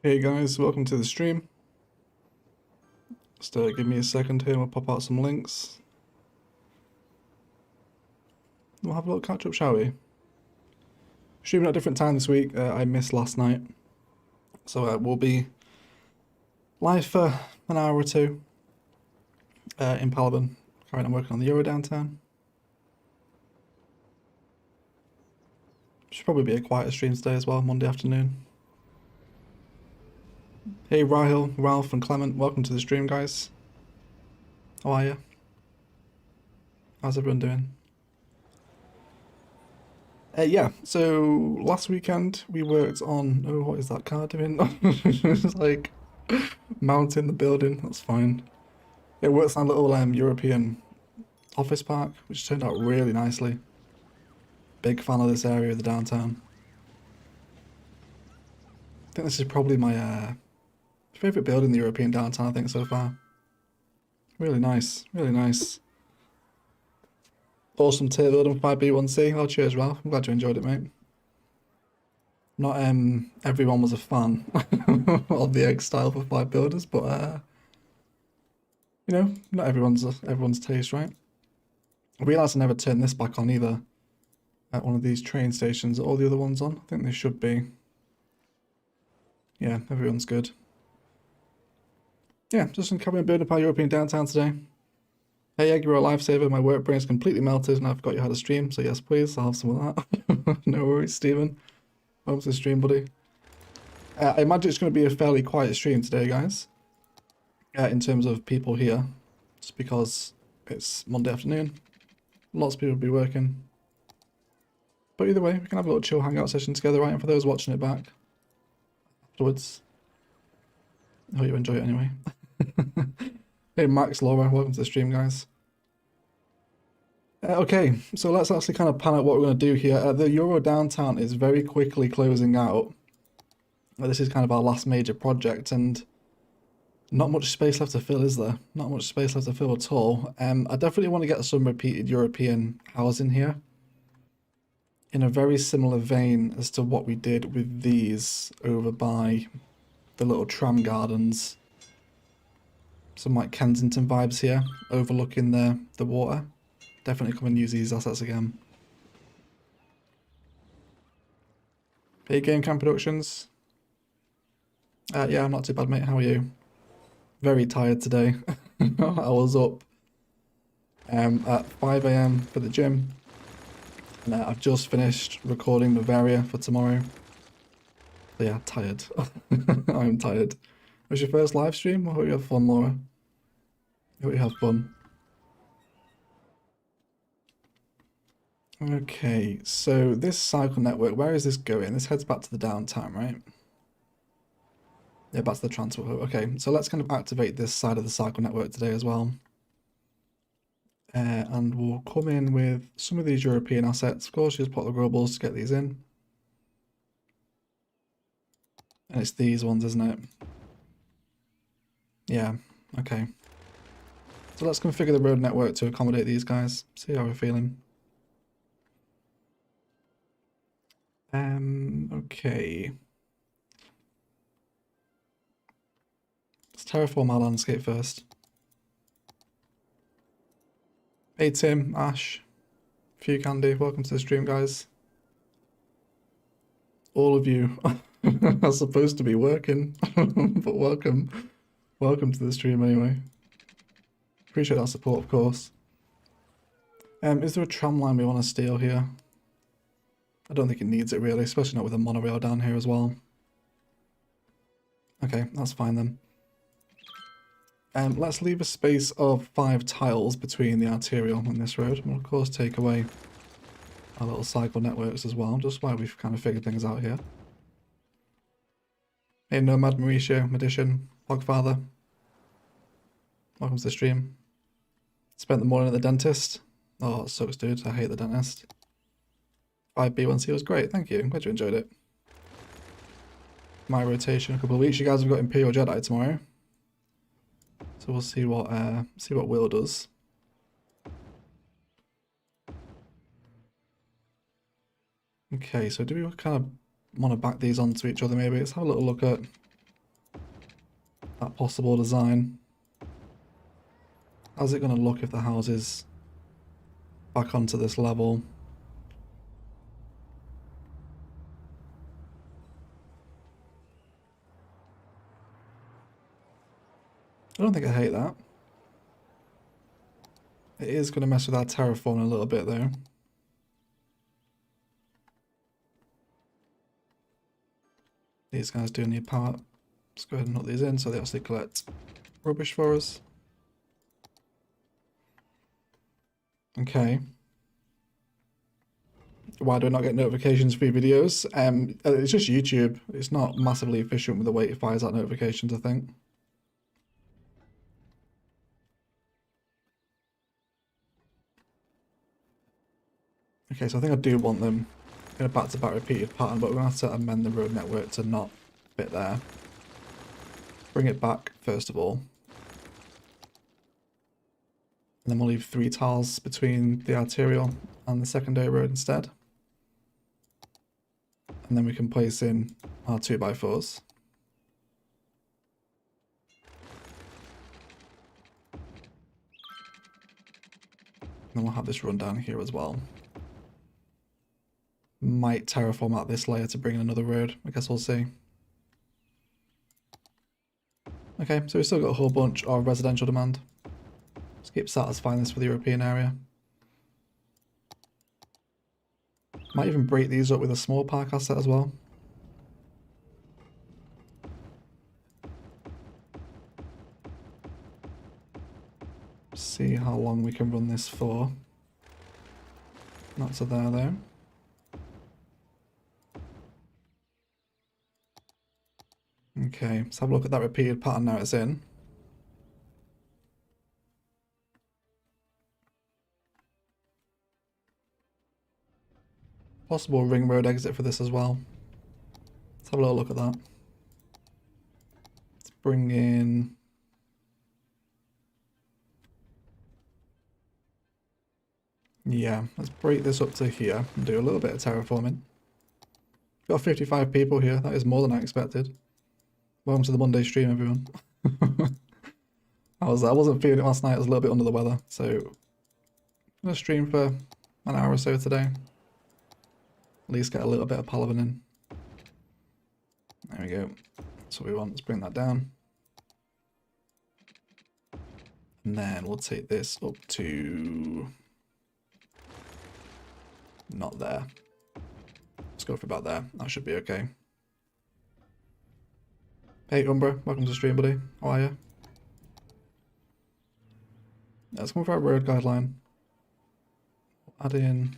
Hey guys, welcome to the stream. Just give me a second here, we'll pop out some links. We'll have a little catch up, shall we? Streaming at a different time this week, I missed last night. So we'll be live for an hour or two in Palaven. Currently I'm working on the Euro downtown. Should probably be a quieter stream today as well, Monday afternoon. Hey Rahil, Ralph and Clement, welcome to the stream guys. How are you? How's everyone doing? Yeah, so last weekend we worked on, oh, what is that car doing? It's like mounting the building, that's fine. It works on a little European office park, which turned out really nicely. Big fan of this area of the downtown. I think this is probably my favourite building in the European downtown, I think, so far. Really nice, really nice. Awesome tier building 5B1C. Oh, cheers, Ralph. I'm glad you enjoyed it, mate. Not everyone was a fan of the egg style for 5 builders, but you know, not everyone's taste, right? I realised I never turned this back on either at one of these train stations. Are all the other ones on? I think they should be. Yeah, everyone's good. Yeah, just uncovering building up our European downtown today. Hey Egg, you're a lifesaver. My work brain's completely melted and I forgot you had a stream, so yes please, I'll have some of that. No worries, Stephen. Welcome to the stream, buddy. I imagine it's going to be a fairly quiet stream today, guys. In terms of people here, just because it's Monday afternoon. Lots of people will be working. But either way, we can have a little chill hangout session together, right? And for those watching it back afterwards, I hope you enjoy it anyway. Hey Max, Laura, welcome to the stream, guys. Okay, so let's actually kind of pan out what we're going to do here. The Euro downtown is very quickly closing out. This is kind of our last major project, and not much space left to fill, is there? Not much space left to fill at all. I definitely want to get some repeated European housing here, in a very similar vein as to what we did with these over by the little tram gardens. Some like Kensington vibes here, overlooking the water. Definitely come and use these assets again. Hey Game Cam Productions. Yeah, I'm not too bad, mate. How are you? Very tired today. I was up at 5 AM for the gym. And I've just finished recording Bavaria for tomorrow. So yeah, tired. I'm tired. Was your first live stream? I hope you have fun, Laura. I hope you have fun. Okay, so this cycle network, where is this going? This heads back to the downtown, right? Yeah, back to the transport hub. Okay, so let's kind of activate this side of the cycle network today as well. And we'll come in with some of these European assets. Of course, just put the globals to get these in. And it's these ones, isn't it? Yeah, okay. So let's configure the road network to accommodate these guys. See how we're feeling. Okay. Let's terraform our landscape first. Hey Tim, Ash, Few Candy, welcome to the stream, guys. All of you are supposed to be working, but welcome to the stream anyway. Appreciate that support, of course. Is there a tram line we want to steal here? I don't think it needs it really, especially not with a monorail down here as well. Okay, that's fine then. Let's leave a space of 5 tiles between the arterial and this road. We'll of course take away our little cycle networks as well, just while we've kind of figured things out here. Hey Nomad, Mauricio, Magician, Hogfather. Welcome to the stream. Spent the morning at the dentist. Oh, it sucks, dude. I hate the dentist. 5B1C was great, thank you. I'm glad you enjoyed it. My rotation, a couple of weeks. You guys have got Imperial Jedi tomorrow. So we'll see what Will does. Okay, so do we kind of want to back these onto each other maybe? Let's have a little look at that possible design. How's it going to look if the house is back onto this level? I don't think I hate that. It is going to mess with our terraforming a little bit though. These guys do need power. Let's go ahead and knock these in so they actually collect rubbish for us. Okay. Why do I not get notifications for your videos? It's just YouTube. It's not massively efficient with the way it fires out notifications, I think. Okay, so I think I do want them in a back-to-back repeated pattern, but we're going to have to amend the road network to not fit there. Bring it back, first of all. And then we'll leave 3 tiles between the arterial and the secondary road instead. And then we can place in our 2x4s. And then we'll have this run down here as well. Might terraform out this layer to bring in another road. I guess we'll see. Okay, so we've still got a whole bunch of residential demand. Let's keep satisfying this for the European area. Might even break these up with a small park asset as well. See how long we can run this for. Not to there though. Okay, let's have a look at that repeated pattern now it's in. Possible ring road exit for this as well. Let's have a little look at that. Let's bring in... Yeah, let's break this up to here and do a little bit of terraforming. Got 55 people here, that is more than I expected. Welcome to the Monday stream, everyone. I wasn't feeling it last night, I was a little bit under the weather, so I'm gonna stream for an hour or so today. At least get a little bit of Palaven in. There we go. That's what we want. Let's bring that down. And then we'll take this up to... not there. Let's go for about there. That should be okay. Hey Umbra, welcome to the stream, buddy. How are you? Let's come for our road guideline. Add in...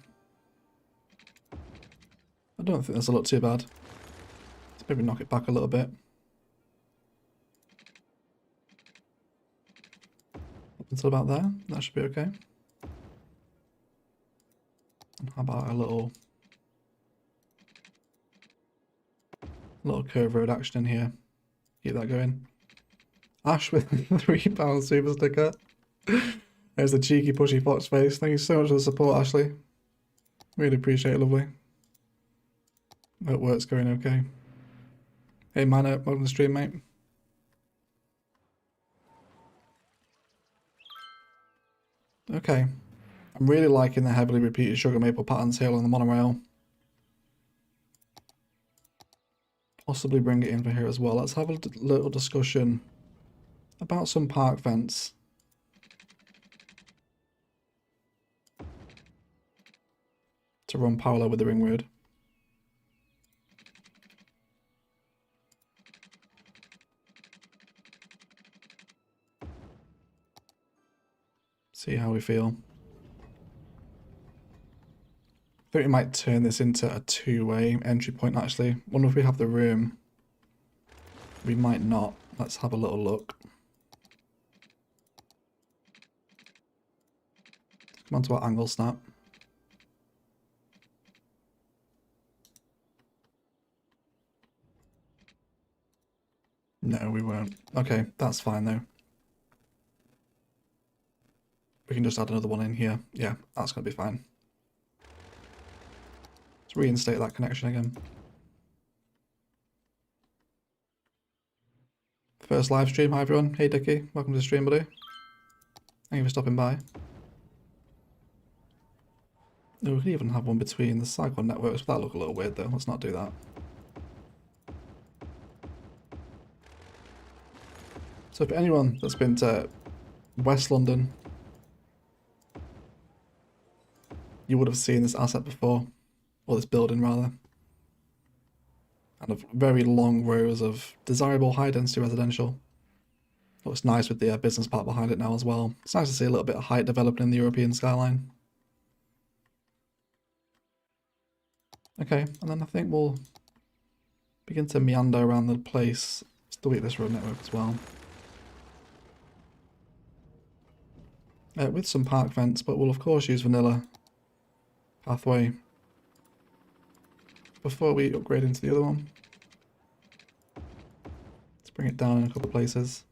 I don't think this will look too bad. Let's maybe knock it back a little bit. Up until about there, that should be okay. And how about a little curve road action in here? Keep that going. Ash with £3 super sticker. There's the cheeky pushy fox face. Thank you so much for the support, Ashley. Really appreciate it, lovely. Hope work's going okay. Hey Manor, welcome to the stream, mate. Okay. I'm really liking the heavily repeated sugar maple patterns here on the monorail. Possibly bring it in for here as well. Let's have a little discussion about some park fence. To run parallel with the ring road. See how we feel. I think we might turn this into a 2-way entry point actually. Wonder if we have the room. We might not. Let's have a little look. Come on to our angle snap. No, we won't. Okay, that's fine though. We can just add another one in here. Yeah, that's going to be fine. Let's reinstate that connection again. First live stream. Hi everyone. Hey Dickie, welcome to the stream, buddy. Thank you for stopping by. Oh, we could even have one between the cycle networks, but that look a little weird though. Let's not do that. So for anyone that's been to West London, you would have seen this asset before, or this building rather. Kind of very long rows of desirable high density residential. Looks nice with the business part behind it now as well. It's nice to see a little bit of height developing in the European skyline. Okay, and then I think we'll begin to meander around the place. Let's delete this road network as well. With some park fence, but we'll of course use vanilla pathway before we upgrade into the other one. Let's bring it down in a couple of places.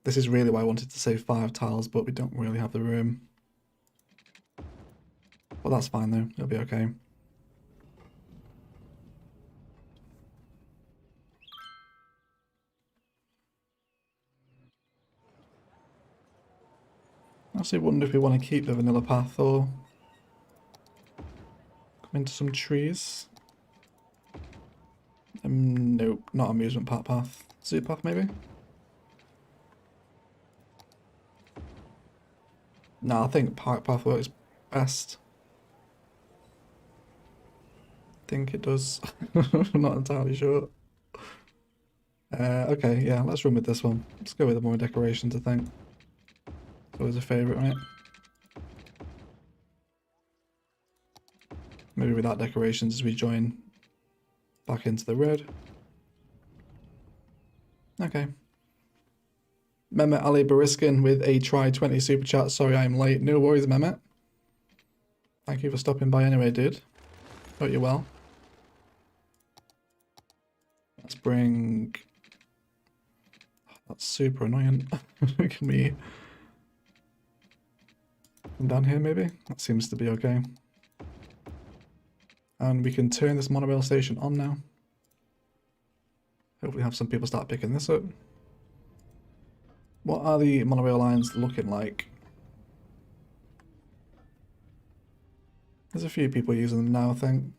This is really why I wanted to save 5 tiles, but we don't really have the room. Well, that's fine though, it'll be okay. I actually wonder if we want to keep the vanilla path or come into some trees. Nope, not amusement park path. Zoo path maybe? No, I think park path works best. I think it does. I'm not entirely sure. Okay, yeah, let's run with this one. Let's go with the more decorations, I think. It's always a favourite, right? Maybe without decorations as we join back into the road. Okay. Mehmet Ali Bariskin with a try 20 super chat. Sorry I'm late. No worries, Mehmet. Thank you for stopping by anyway, dude. Hope you're well. Let's bring... Oh, that's super annoying. Can we come down here maybe? That seems to be okay. And we can turn this monorail station on now. Hopefully have some people start picking this up. What are the monorail lines looking like? There's a few people using them now, I think.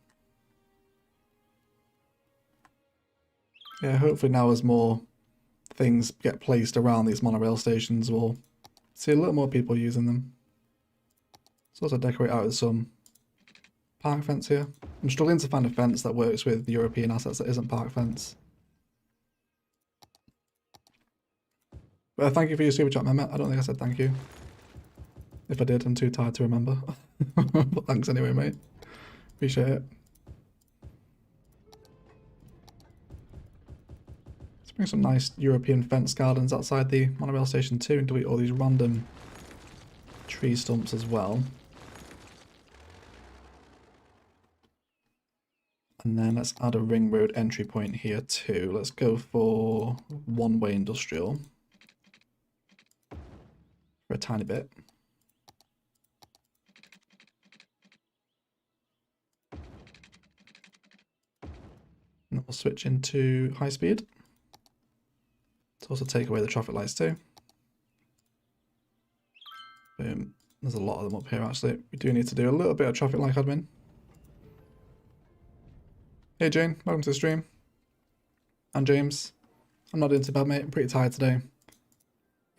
Yeah, hopefully now as more things get placed around these monorail stations, we'll see a little more people using them. Let's also decorate out with some park fence here. I'm struggling to find a fence that works with European assets that isn't park fence. But thank you for your super chat, Mehmet. I don't think I said thank you. If I did, I'm too tired to remember. But thanks anyway, mate. Appreciate it. Let's bring some nice European fence gardens outside the monorail station too and delete all these random tree stumps as well. And then let's add a ring road entry point here too. Let's go for one-way industrial. For a tiny bit. And we'll switch into high speed. Let's also take away the traffic lights too. Boom. There's a lot of them up here actually. We do need to do a little bit of traffic light admin. Hey Jane, welcome to the stream. And James. I'm not doing too bad, mate. I'm pretty tired today.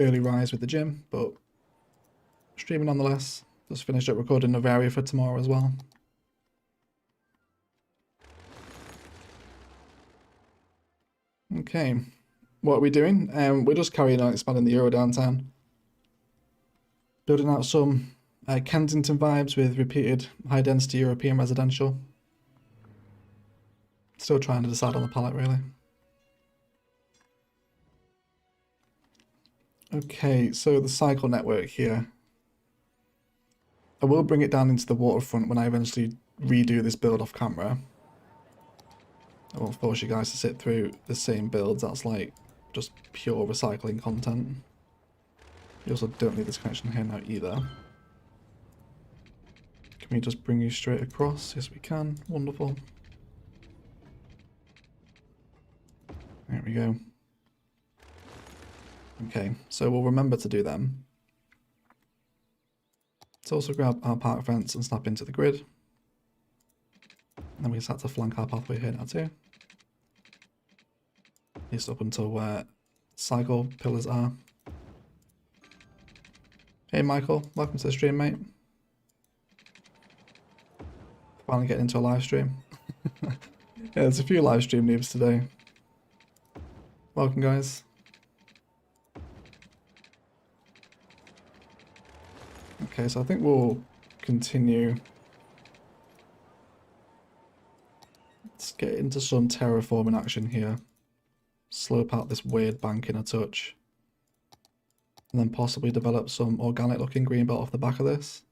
Early rise with the gym, but streaming nonetheless. Just finished up recording Novaria for tomorrow as well. Okay, what are we doing? We're just carrying on expanding the Euro downtown. Building out some Kensington vibes with repeated high density European residential. Still trying to decide on the palette really. Okay, so the cycle network here. I will bring it down into the waterfront when I eventually redo this build off camera. I won't force you guys to sit through the same builds, that's like just pure recycling content. You also don't need this connection here now either. Can we just bring you straight across? Yes we can, wonderful. There we go. Okay, so we'll remember to do them. Let's also grab our park fence and snap into the grid. And then we start to flank our pathway here now too. At least up until where cycle pillars are. Hey Michael, welcome to the stream, mate. Finally getting into a live stream. Yeah, there's a few live stream noobs today. Welcome, guys. Okay, so I think we'll continue. Let's get into some terraforming action here. Slope out this weird banking a touch. And then possibly develop some organic looking green belt off the back of this.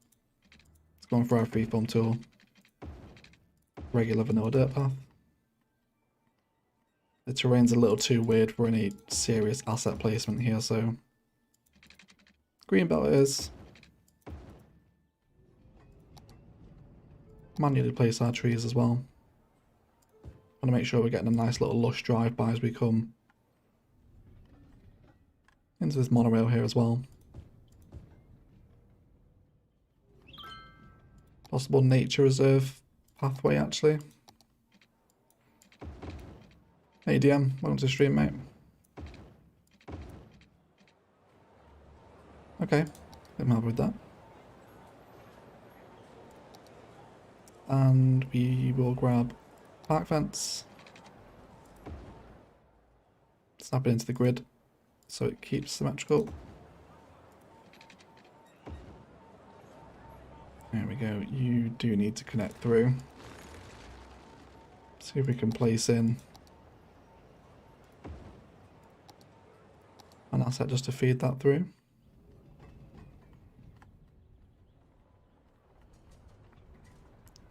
It's going for our freeform tool. Regular vanilla dirt path. The terrain's a little too weird for any serious asset placement here, so green belt it is. Manually place our trees as well. Want to make sure we're getting a nice little lush drive by as we come into this monorail here as well. Possible nature reserve pathway actually. Hey DM, welcome to the stream, mate. Okay, I'm happy with that. And we will grab park fence. Snap it into the grid so it keeps symmetrical. There we go. You do need to connect through. See if we can place in an asset just to feed that through.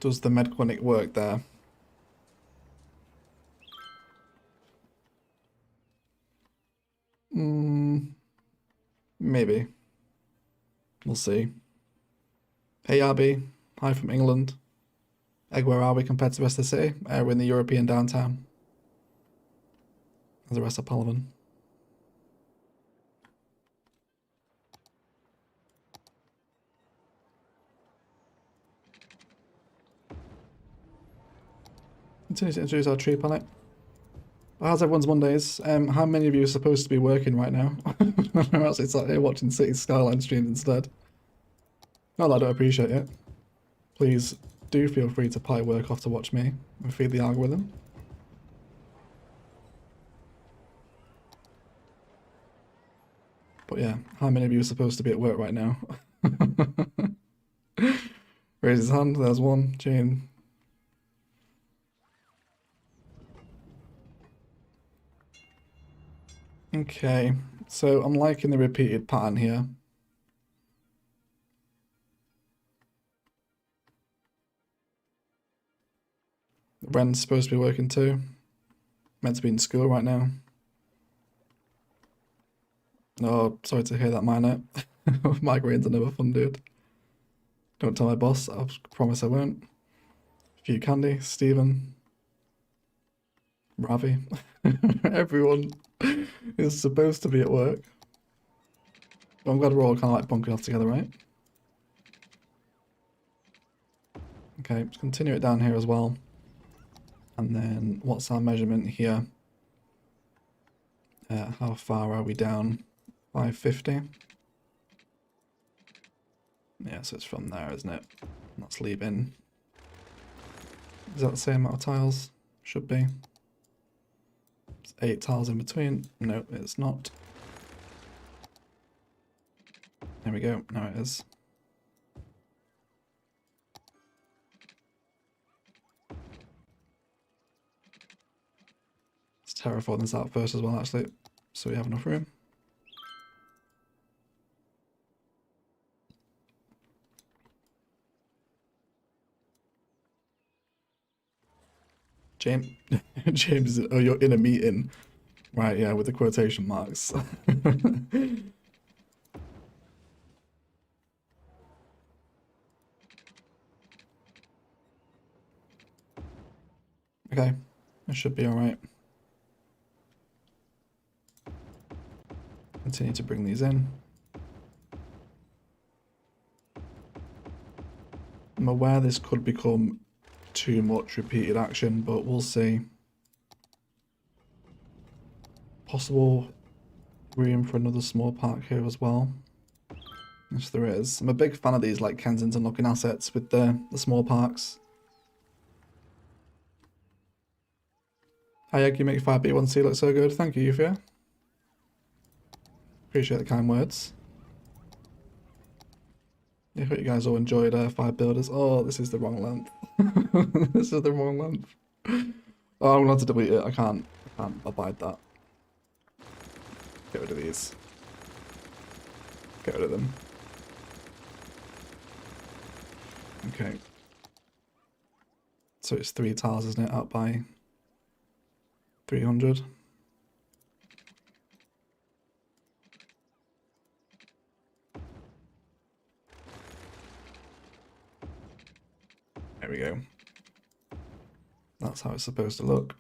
Does the med clinic work there? Maybe. We'll see. Hey Abby, hi from England. Egg, where are we compared to the rest of the city? We're in the European downtown. As the rest of Palaven. Continue to introduce our tree planet. How's everyone's Mondays? How many of you are supposed to be working right now? I'm actually sat here watching City Skylines stream instead. Not that I don't appreciate it. Please do feel free to pie work off to watch me and feed the algorithm. But yeah, how many of you are supposed to be at work right now? Raise his hand, there's one. Jane. Okay, so I'm liking the repeated pattern here. Ren's supposed to be working too. Meant to be in school right now. Oh, sorry to hear that, Minor. Migraines are never fun, dude. Don't tell my boss, I promise I won't. A few candy, Stephen. Ravi. Everyone is supposed to be at work. Well, I'm glad we're all kind of like bunking off together, right? Okay, let's continue it down here as well. And then what's our measurement here? How far are we down? 550? Yeah, so it's from there, isn't it? Let's leave in. Is that the same amount of tiles? Should be. It's 8 tiles in between. No, it's not. There we go. Now it is. Let's terraform this out first as well, actually, so we have enough room. James, James, oh, you're in a meeting. Right, yeah, with the quotation marks. Okay, that should be alright. Continue to bring these in. I'm aware this could become too much repeated action, but we'll see. Possible room for another small park here as well. Yes, there is. I'm a big fan of these like Kensington looking assets with the small parks. Hi Egg, you make 5B1C look so good. Thank you, Eufia. Appreciate the kind words. I hope you guys all enjoyed 5 builders. Oh, this is the wrong length. This is the wrong length. Oh, I'm gonna have to delete it. I can't abide that. Get rid of these. Get rid of them. Okay. So it's 3 tiles, isn't it? Out by 300. There we go. That's how it's supposed to look.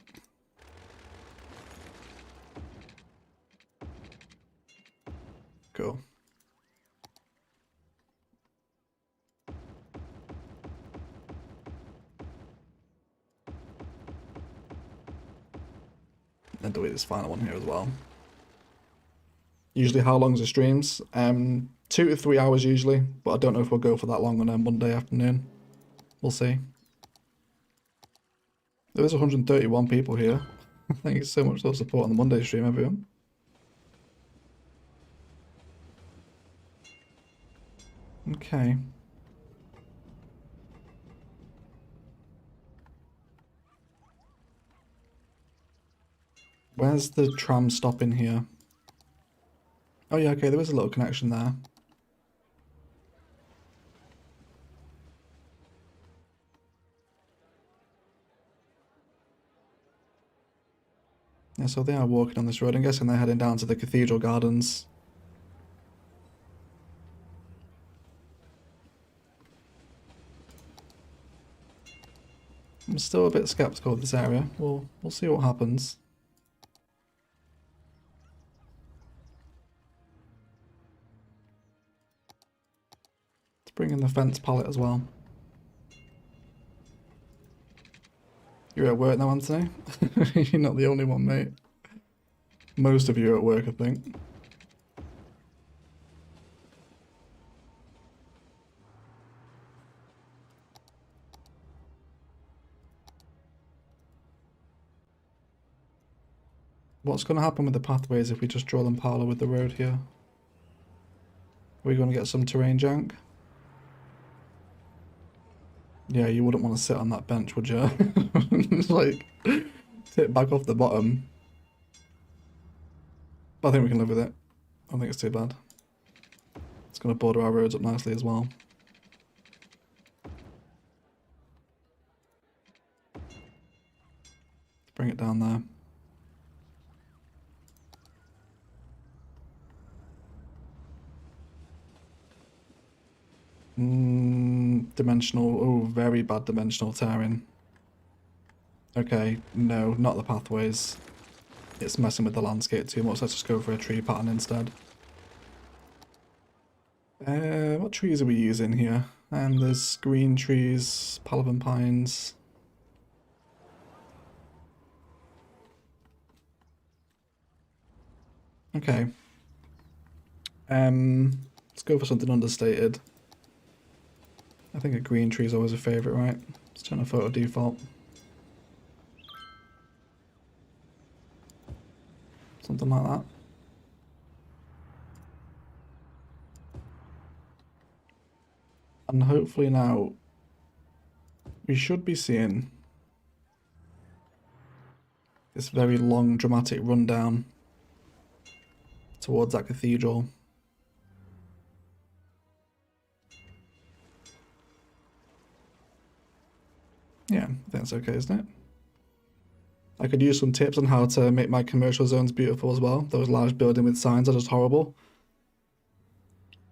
Cool. And delete this final one here as well. Usually how long's the streams? 2 to 3 hours usually, but I don't know if we'll go for that long on a Monday afternoon. We'll see. There is 131 people here. Thank you so much for the support on the Monday stream, everyone. Okay. Where's the tram stop in here? Oh yeah, okay, there is a little connection there. Yeah, so they are walking on this road. I'm guessing they're heading down to the Cathedral Gardens. I'm still a bit skeptical of this area. We'll see what happens. Let's bring in the fence pallet as well. You're at work now, Anthony? You're not the only one, mate. Most of you are at work, I think. What's going to happen with the pathways if we just draw them parallel with the road here? Are we going to get some terrain jank? Yeah, you wouldn't want to sit on that bench, would you? It's like, tip back off the bottom. But I think we can live with it. I don't think it's too bad. It's going to border our roads up nicely as well. Let's bring it down there. Dimensional, oh, very bad dimensional tearing. Okay, no, not the pathways. It's messing with the landscape too much. Let's just go for a tree pattern instead. What trees are we using here? And there's green trees, Palaven pines. Okay. Let's go for something understated. I think a green tree is always a favourite, right? Let's turn a photo default. Something like that. And hopefully now we should be seeing this very long dramatic rundown towards that cathedral. Yeah, I think that's okay, isn't it? I could use some tips on how to make my commercial zones beautiful as well. Those large buildings with signs are just horrible.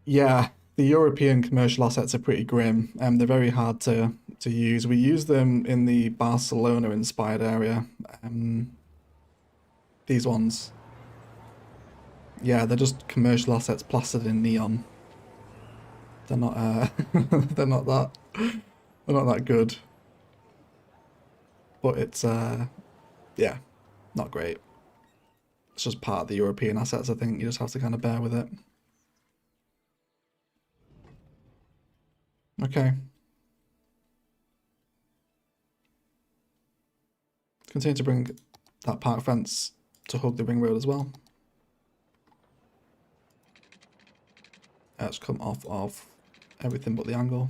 Yeah, the European commercial assets are pretty grim and they're very hard to use. We use them in the Barcelona inspired area. These ones. Yeah, they're just commercial assets plastered in neon. They're not they're not that good. But it's yeah, not great. It's just part of the European assets, I think. You just have to kind of bear with it. Okay. Continue to bring that park fence to hug the ring road as well. Let's come off of everything but the angle.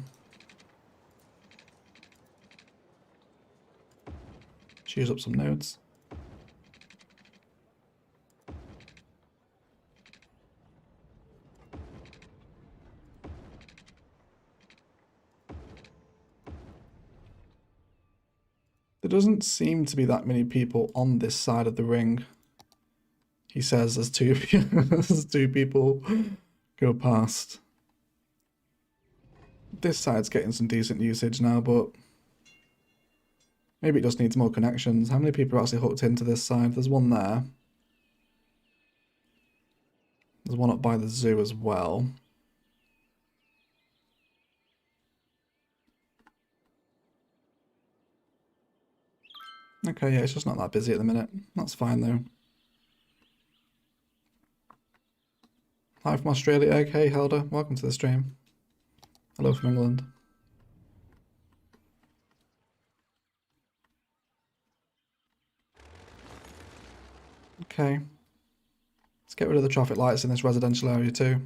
Choose up some nodes. There doesn't seem to be that many people on this side of the ring. He says there's two, there's two people go past. This side's getting some decent usage now, but maybe it just needs more connections. How many people are actually hooked into this side? There's one there. There's one up by the zoo as well. Okay, yeah, it's just not that busy at the minute. That's fine though. Hi from Australia, Egg. Hey, Helder. Welcome to the stream. Hello from England. Okay. Let's get rid of the traffic lights in this residential area too.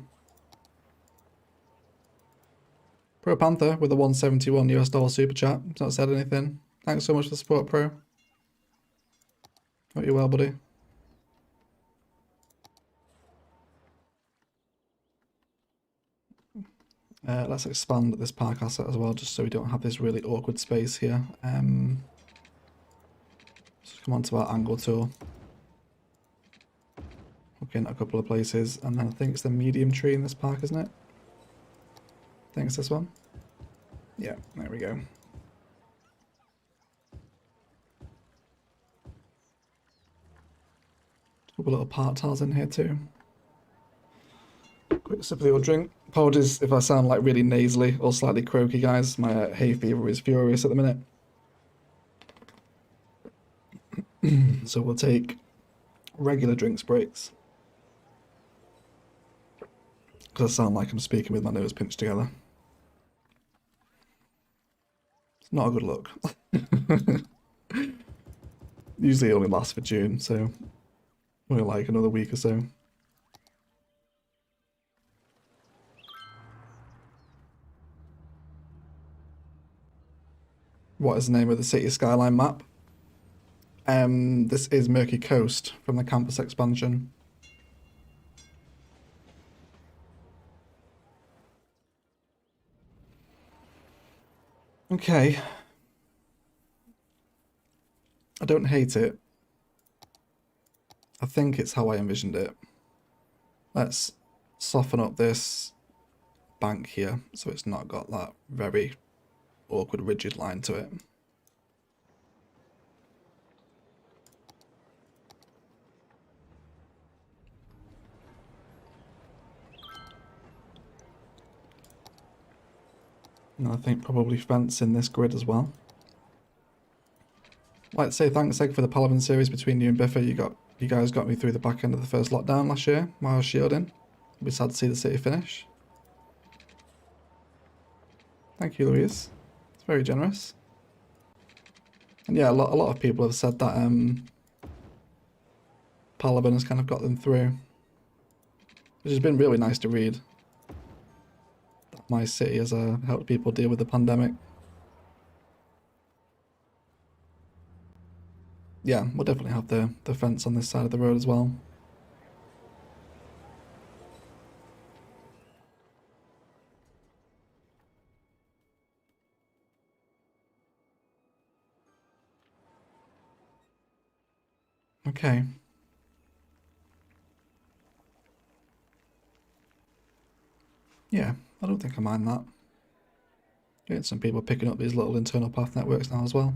Pro Panther with a $171 US super chat. Has not said anything. Thanks so much for the support, Pro. Hope you're well, buddy. Let's expand this park asset as well, just so we don't have this really awkward space here. Just come on to our angle tool. Hook in a couple of places, and then I think it's the medium tree in this park, isn't it? I think it's this one. Yeah, there we go. Couple little park tiles in here too. Quick sip of the old drink. Apologies if I sound like really nasally or slightly croaky, guys. My hay fever is furious at the minute. So we'll take regular drinks breaks. Because I sound like I'm speaking with my nose pinched together. It's not a good look. Usually it only lasts for June, so we're like another week or so. What is the name of the city skyline map? This is Murky Coast from the campus expansion. Okay. I don't hate it. I think it's how I envisioned it. Let's soften up this bank here so it's not got that very awkward rigid line to it. And I think probably fence in this grid as well. I'd like to say thanks, Egg, for the Palaven series between you and Biffa. You guys got me through the back end of the first lockdown last year while I was shielding. I'll be sad to see the city finish. Thank you, Louise. It's very generous. And yeah, a lot of people have said that Palaven has kind of got them through, which has been really nice to read. That my city has helped people deal with the pandemic. Yeah, we'll definitely have the fence on this side of the road as well. Okay. Yeah, I don't think I mind that. Getting some people picking up these little internal path networks now as well.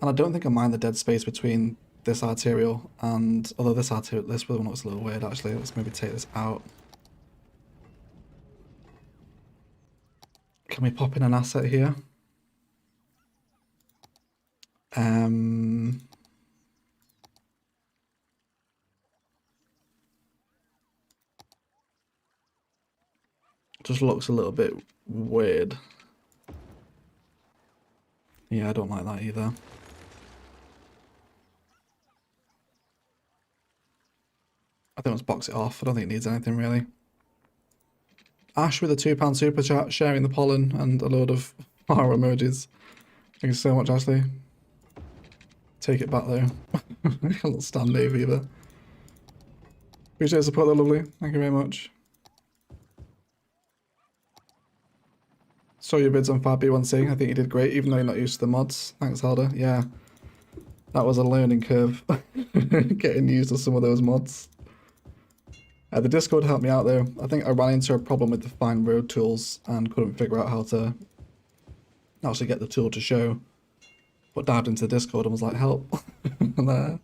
And I don't think I mind the dead space between this arterial, and although this one looks a little weird actually, let's maybe take this out. Can we pop in an asset here? Just looks a little bit weird. Yeah, I don't like that either. I think let's box it off. I don't think it needs anything really. Ash with a £2 super chat, sharing the pollen and a load of flower emojis. Thank you so much, Ashley. Take it back though. I can't stand Dave either. Appreciate the support though, lovely. Thank you very much. Saw your vids on FabB1C. I think you did great, even though you're not used to the mods. Thanks, Helder. Yeah. That was a learning curve. Getting used to some of those mods. The Discord helped me out though. I think I ran into a problem with the Find Road tools and couldn't figure out how to actually get the tool to show. But dived into the Discord and was like, help. And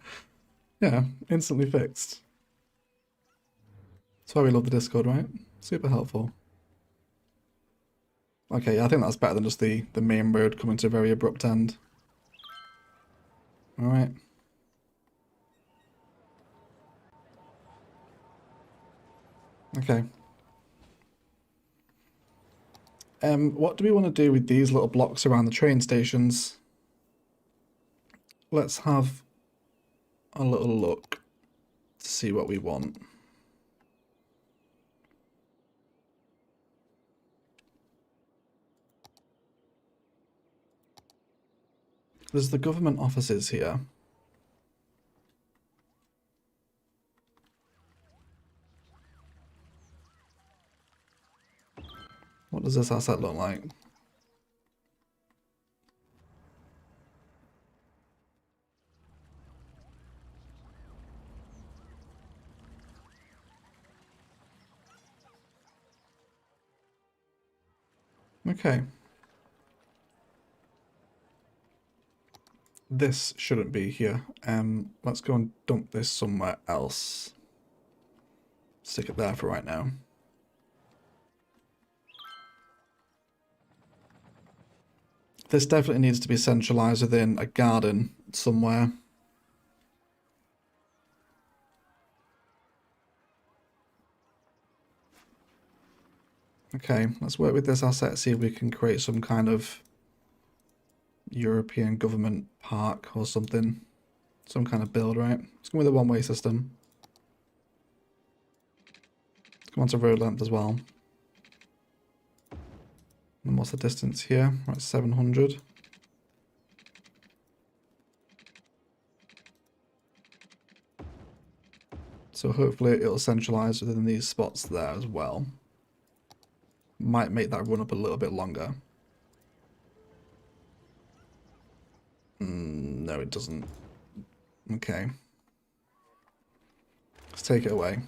yeah, instantly fixed. That's why we love the Discord, right? Super helpful. Okay, yeah, I think that's better than just the main road coming to a very abrupt end. Alright. Okay. What do we want to do with these little blocks around the train stations? Let's have a little look to see what we want. There's the government offices here. What does this asset look like? Okay. This shouldn't be here. Let's go and dump this somewhere else. Stick it there for right now. This definitely needs to be centralized within a garden somewhere. Okay, let's work with this asset, see if we can create some kind of European government park or something. Some kind of build, right? Let's go with a one-way system. Let's go on to road length as well. And what's the distance here? Right, 700. So hopefully it'll centralize within these spots there as well. Might make that run up a little bit longer. No, it doesn't. Okay. Let's take it away.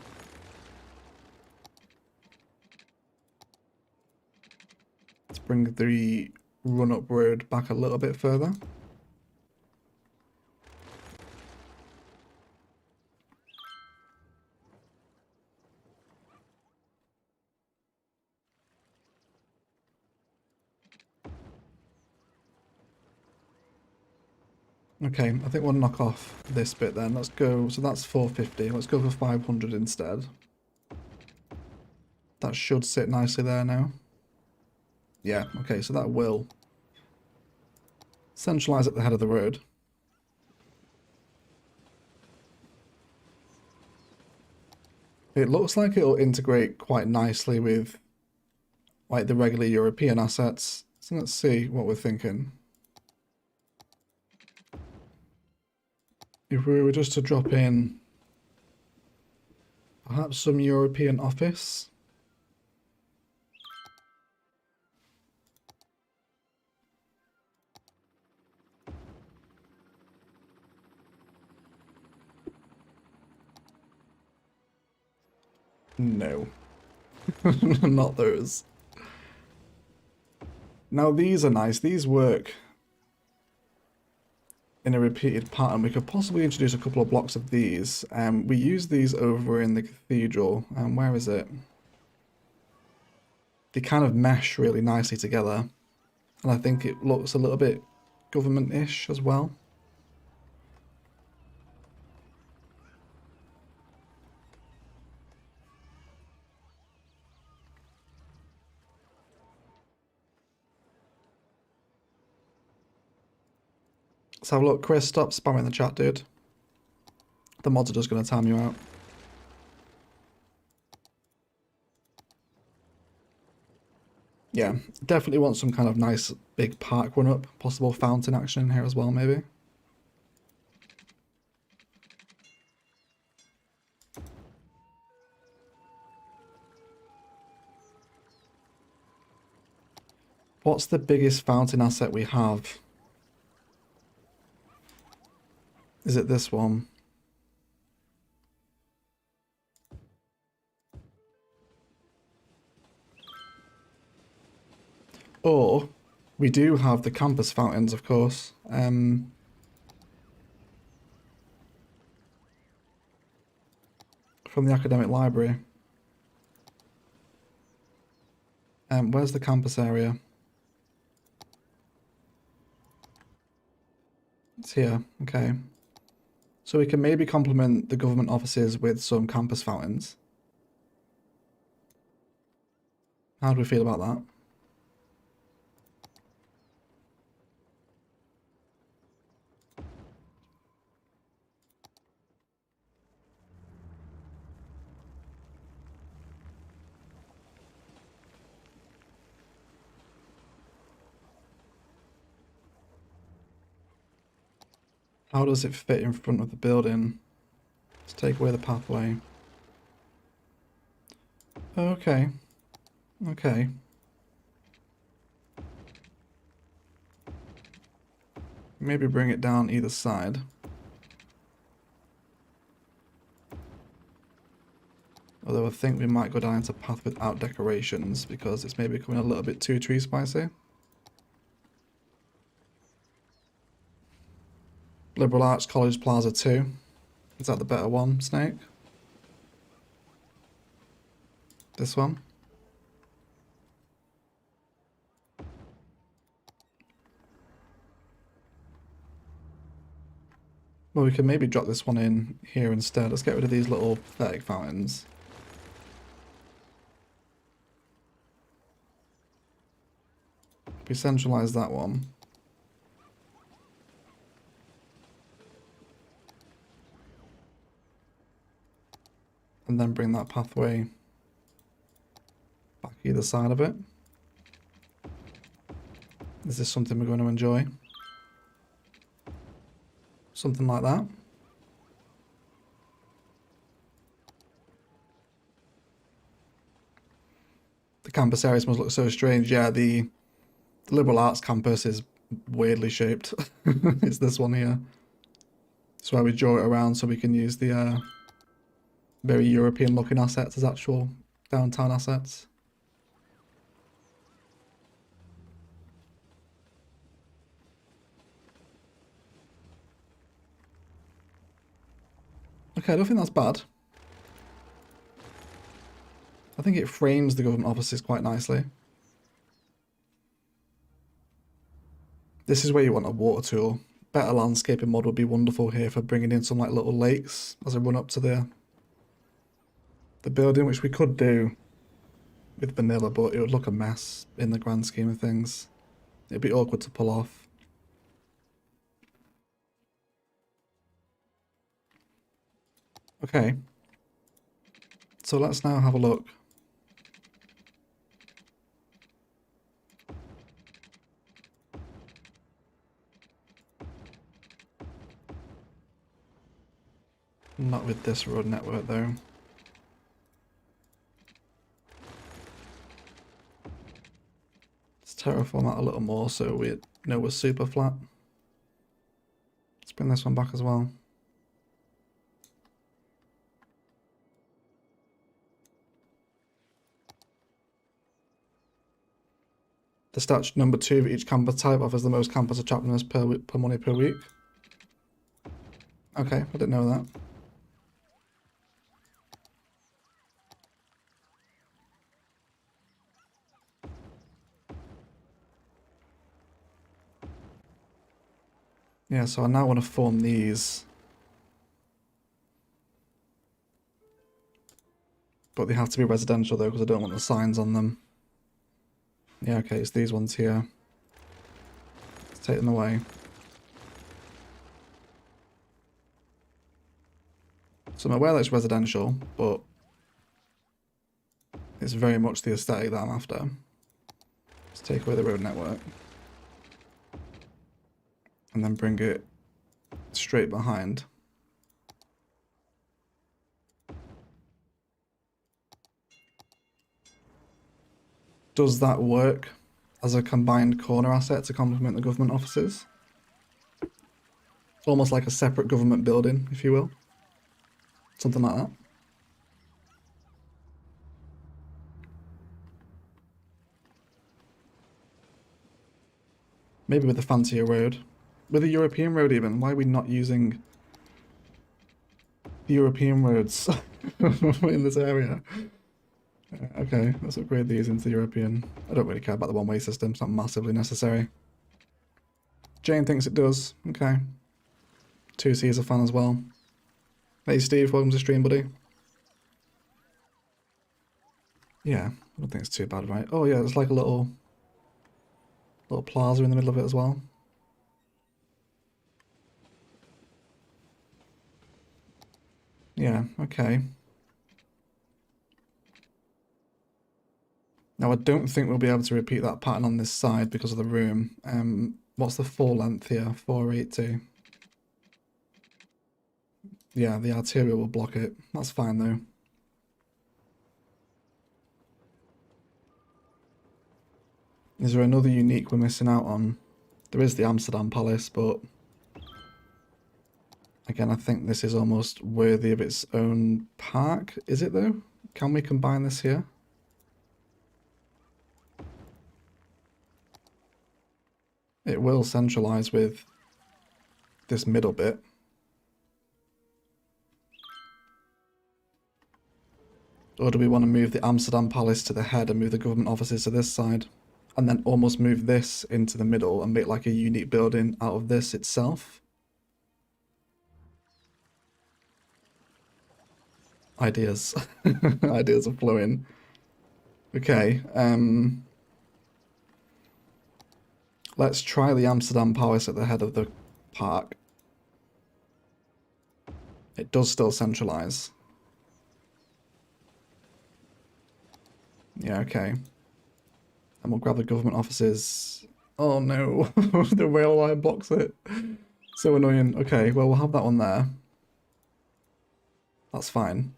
Let's bring the run-up road back a little bit further. Okay, I think we'll knock off this bit then. Let's go, so that's 450. Let's go for 500 instead. That should sit nicely there now. Yeah, okay, so that will centralize at the head of the road. It looks like it'll integrate quite nicely with like the regular European assets. So let's see what we're thinking. If we were just to drop in perhaps some European office. No, not those. Now these are nice, these work. in a repeated pattern, we could possibly introduce a couple of blocks of these. We use these over in the cathedral. Where is it? They kind of mesh really nicely together. And I think it looks a little bit government-ish as well. Let's have a look. Chris, stop spamming the chat, dude. The mods are just going to time you out. Yeah, definitely want some kind of nice big park run up. Possible fountain action in here as well, maybe. What's the biggest fountain asset we have? Is it this one? Or we do have the campus fountains, of course. From the academic library. Where's the campus area? It's here, okay. So we can maybe complement the government offices with some campus fountains. How do we feel about that? How does it fit in front of the building? Let's take away the pathway. Okay. Okay. Maybe bring it down either side. Although I think we might go down into path without decorations because it's maybe becoming a little bit too tree spicy. Liberal Arts College Plaza 2. Is that the better one, Snake? This one? Well, we can maybe drop this one in here instead. Let's get rid of these little pathetic fountains. We centralize that one. And then bring that pathway back either side of it. Is this something we're going to enjoy? Something like that. The campus areas must look so strange. Yeah, the liberal arts campus is weirdly shaped. It's this one here. That's why we draw it around so we can use the very European looking assets as actual downtown assets. Okay, I don't think that's bad. I think it frames the government offices quite nicely. This is where you want a water tool. Better landscaping mod would be wonderful here for bringing in some like little lakes as a run up to the building, which we could do with vanilla, but it would look a mess in the grand scheme of things. It'd be awkward to pull off. Okay. So let's now have a look. Not with this road network though. Let's terraform that a little more so we know we're super flat. Let's bring this one back as well. The stat number 2 of each campus type offers the most campus attractiveness per money per week. Okay, I didn't know that. Yeah, so I now want to form these. But they have to be residential though, because I don't want the signs on them. Yeah, okay, it's these ones here. Let's take them away. So I'm aware that it's residential, but it's very much the aesthetic that I'm after. Let's take away the road network. And then bring it straight behind. Does that work as a combined corner asset to complement the government offices? Almost like a separate government building, if you will. Something like that. Maybe with a fancier road. With a European road even. Why are we not using the European roads in this area? Okay, let's upgrade these into the European. I don't really care about the one-way system. It's not massively necessary. Jane thinks it does. Okay. 2C is a fan as well. Hey Steve, welcome to stream, buddy. Yeah, I don't think it's too bad, right? Oh yeah, there's like a little plaza in the middle of it as well. Yeah, okay. Now I don't think we'll be able to repeat that pattern on this side because of the room. What's the full length here? 480. Yeah, the arterial will block it. That's fine though. Is there another unique we're missing out on? There is the Amsterdam Palace, but again, I think this is almost worthy of its own park. Is it though? Can we combine this here? It will centralize with this middle bit. Or do we want to move the Amsterdam Palace to the head and move the government offices to this side? And then almost move this into the middle and make like a unique building out of this itself? Ideas. Ideas are flowing. Okay, let's try the Amsterdam Palace at the head of the park. It does still centralize. Yeah, okay. And we'll grab the government offices. Oh no, the rail line blocks it. So annoying. Okay, well, we'll have that one there. That's fine.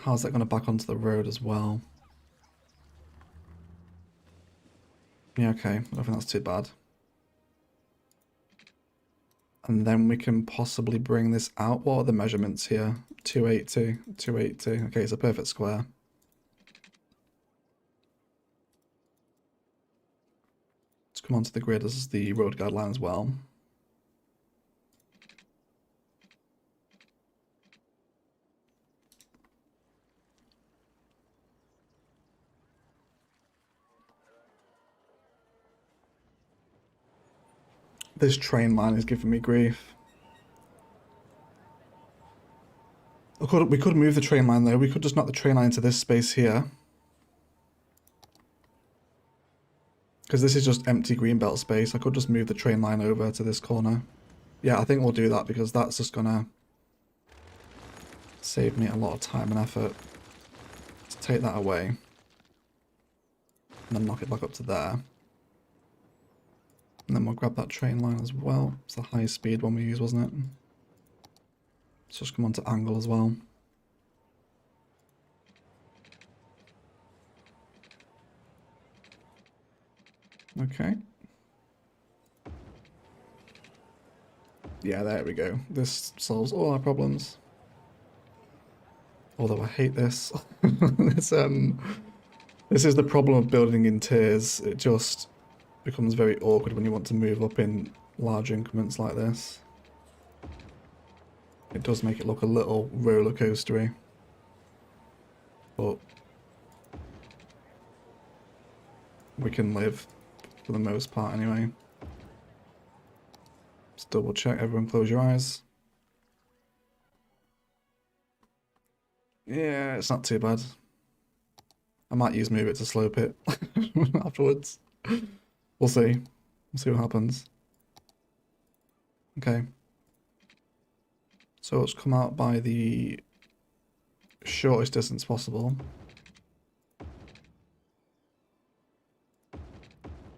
How's that going to back onto the road as well? Yeah, okay. I don't think that's too bad. And then we can possibly bring this out. What are the measurements here? 280, 280. Okay, it's a perfect square. Let's come onto the grid as the road guideline as well. This train line is giving me grief. We could move the train line though. We could just knock the train line into this space here. Because this is just empty greenbelt space. I could just move the train line over to this corner. Yeah, I think we'll do that because that's just gonna save me a lot of time and effort. Let's take that away. And then knock it back up to there. And then we'll grab that train line as well. It's the highest speed one we used, wasn't it? Let's just come on to angle as well. Okay. Yeah, there we go. This solves all our problems. Although I hate this. This is the problem of building in tiers. It just becomes very awkward when you want to move up in large increments like this. It does make it look a little roller coastery, but we can live for the most part anyway. Just double check, everyone close your eyes. Yeah, it's not too bad. I might use move it to slope it afterwards. We'll see. We'll see what happens. Okay. So let's come out by the shortest distance possible.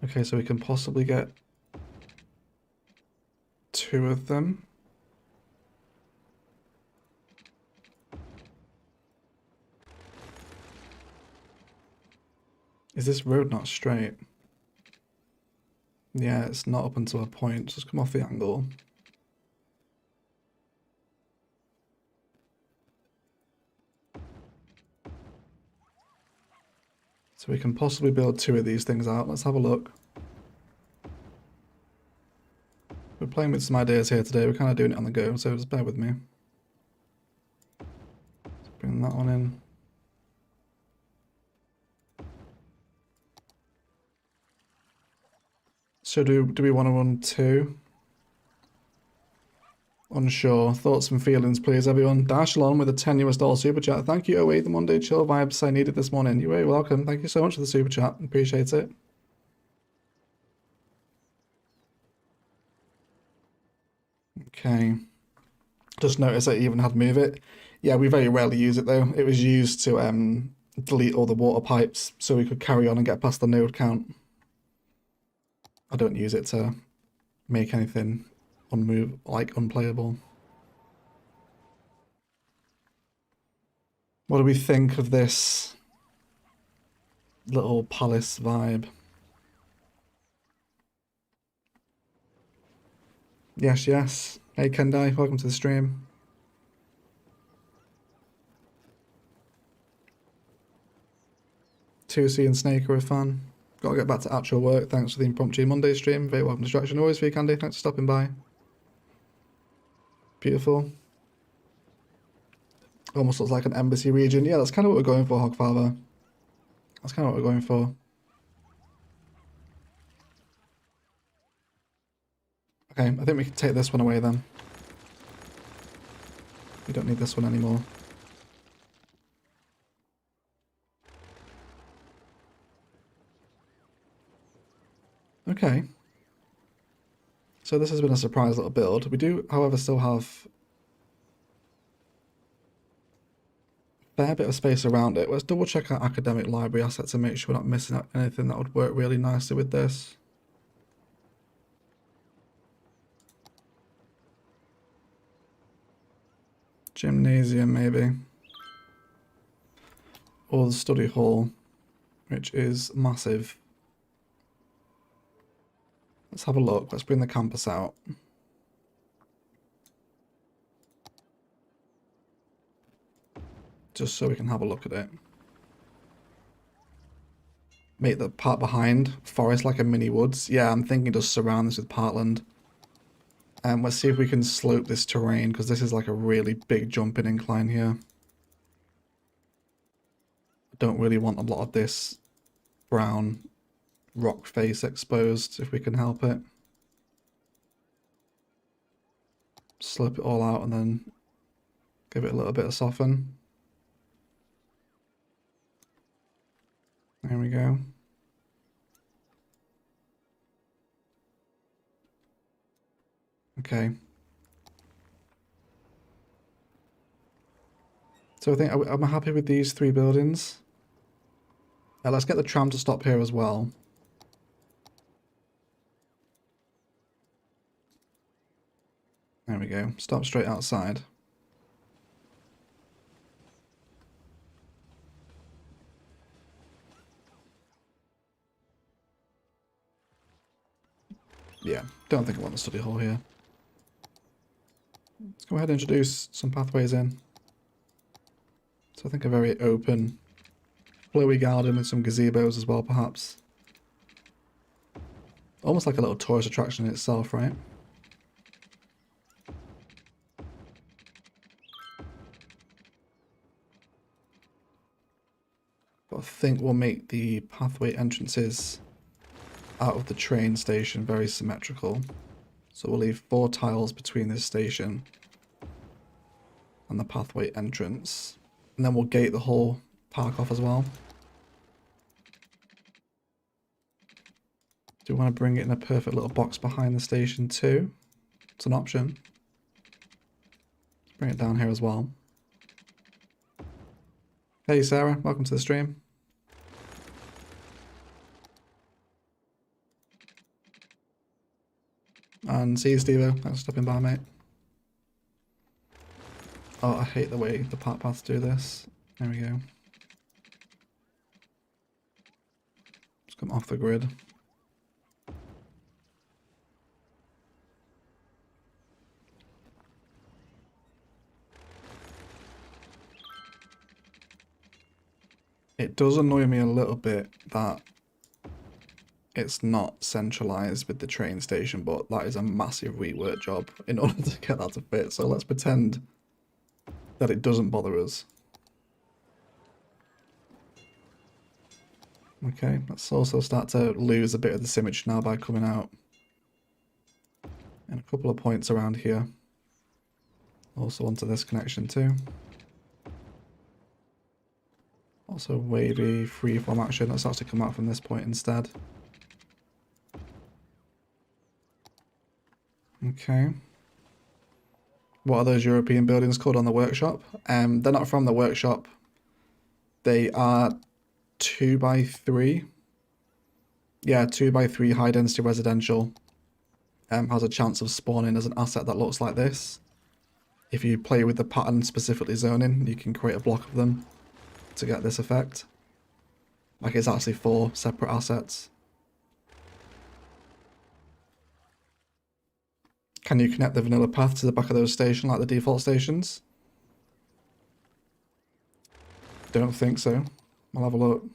Okay, so we can possibly get 2 of them. Is this road not straight? Yeah, it's not up until a point. Just come off the angle. So we can possibly build 2 of these things out. Let's have a look. We're playing with some ideas here today. We're kind of doing it on the go, so just bear with me. Let's bring that one in. So do we want to run 2? Unsure. Thoughts and feelings, please, everyone. Dashalon with a $10 super chat. Thank you, 08, the Monday chill vibes I needed this morning. You're very welcome. Thank you so much for the super chat. Appreciate it. Okay. Just noticed I even had move it. Yeah, we very rarely use it though. It was used to delete all the water pipes so we could carry on and get past the node count. I don't use it to make anything unplayable. What do we think of this little palace vibe? Yes, yes. Hey Kendai, welcome to the stream. Tusi and Snake are a fan. Gotta get back to actual work. Thanks for the impromptu Monday stream. Very welcome distraction always for you, Candy. Thanks for stopping by. Beautiful. Almost looks like an embassy region. Yeah, that's kind of what we're going for, Hogfather. That's kind of what we're going for. Okay, I think we can take this one away then. We don't need this one anymore. Okay. So this has been a surprise little build. We do, however, still have a fair bit of space around it. Let's double check our academic library assets and make sure we're not missing out anything that would work really nicely with this. Gymnasium, maybe. Or the study hall, which is massive. Let's have a look. Let's bring the campus out. Just so we can have a look at it. Make the part behind forest like a mini woods. Yeah, I'm thinking just surround this with parkland. Let's see if we can slope this terrain, because this is like a really big jumping incline here. I don't really want a lot of this brown rock face exposed if we can help it. Slope it all out and then give it a little bit of soften. There we go. Okay. So I think I'm happy with these 3 buildings. Let's get the tram to stop here as well. There we go. Stop straight outside. Yeah, don't think I want the study hall here. Let's go ahead and introduce some pathways in. So I think a very open, flowy garden with some gazebos as well, perhaps. Almost like a little tourist attraction in itself, right? But I think we'll make the pathway entrances out of the train station very symmetrical. So we'll leave 4 tiles between this station and the pathway entrance. And then we'll gate the whole park off as well. Do we want to bring it in a perfect little box behind the station too? It's an option. Bring it down here as well. Hey Sarah, welcome to the stream. And see you, Steve-O. Thanks for stopping by, mate. Oh, I hate the way the park paths do this. There we go. Just come off the grid. It does annoy me a little bit that it's not centralized with the train station, but that is a massive rework job in order to get that to fit. So let's pretend that it doesn't bother us. Okay, let's also start to lose a bit of the symmetry now by coming out and a couple of points around here. Also onto this connection too. Also wavy freeform action. Let's actually come out from this point instead. Okay. What are those European buildings called on the workshop? They're not from the workshop. They are 2x3. Yeah, 2x3 high density residential. Has a chance of spawning as an asset that looks like this. If you play with the pattern specifically zoning, you can create a block of them to get this effect. Like it's actually 4 separate assets. Can you connect the vanilla path to the back of those stations like the default stations? Don't think so. I'll have a look.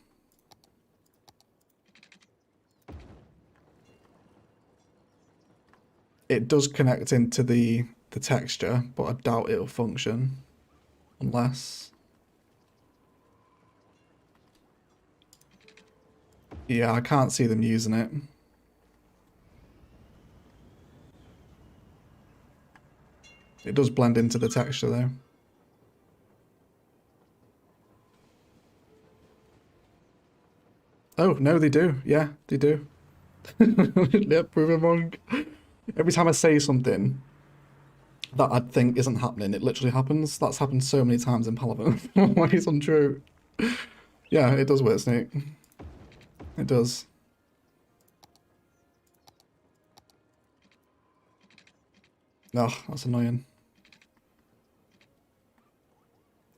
It does connect into the texture, but I doubt it'll function. Unless... Yeah, I can't see them using it. It does blend into the texture though. Oh, no, they do. Yeah, they do. Yeah, prove it wrong. Every time I say something that I think isn't happening, it literally happens. That's happened so many times in Palaven. Like it's untrue. Yeah, it does work, Snake. It does. Oh, that's annoying.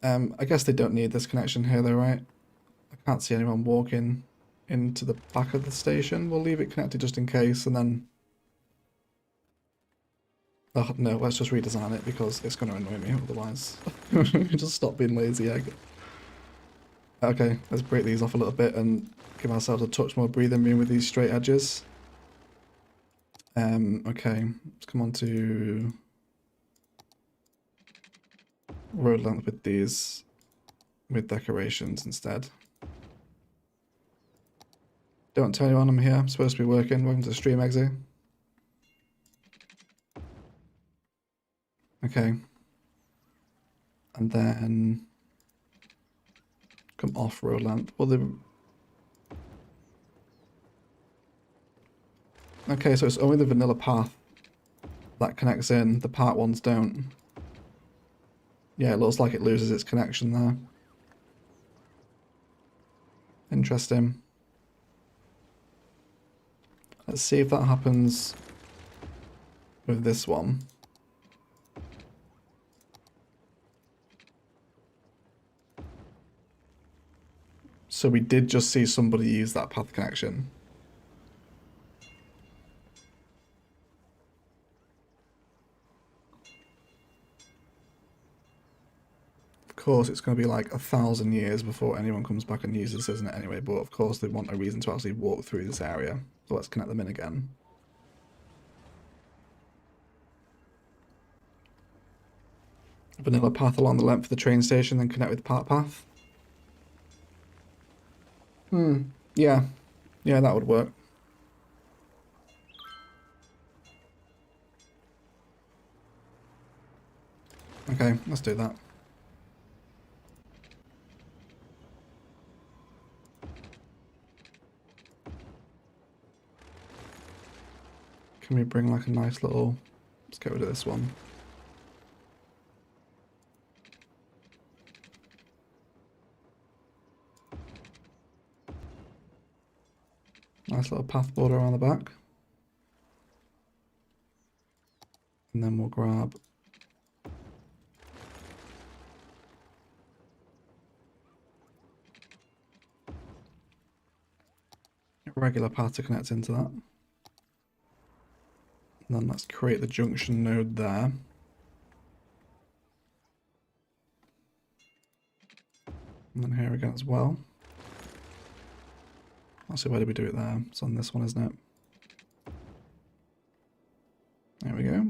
I guess they don't need this connection here though, right? I can't see anyone walking into the back of the station. We'll leave it connected just in case, and then... Oh, no, let's just redesign it because it's going to annoy me otherwise. Just stop being lazy, egg. Okay, let's break these off a little bit and give ourselves a touch more breathing room with these straight edges. Okay, let's come on to road length with these, with decorations instead. Don't tell anyone I'm here, I'm supposed to be working. Welcome to the stream, Eggsy. Okay. And then come off road length. Well, okay, so it's only the vanilla path that connects in. The part ones don't. Yeah, it looks like it loses its connection there. Interesting. Let's see if that happens with this one. So we did just see somebody use that path connection. Of course, it's going to be like 1,000 years before anyone comes back and uses this, isn't it, anyway? But of course, they want a reason to actually walk through this area. So let's connect them in again. Vanilla path along the length of the train station, then connect with part path. Yeah. Yeah, that would work. Okay, let's do that. Can we bring like a nice little... Let's get rid of this one. Nice little path border around the back. And then we'll grab a regular path to connect into that. And then let's create the junction node there. And then here again as well. Actually, where did we do it there? It's on this one, isn't it? There we go.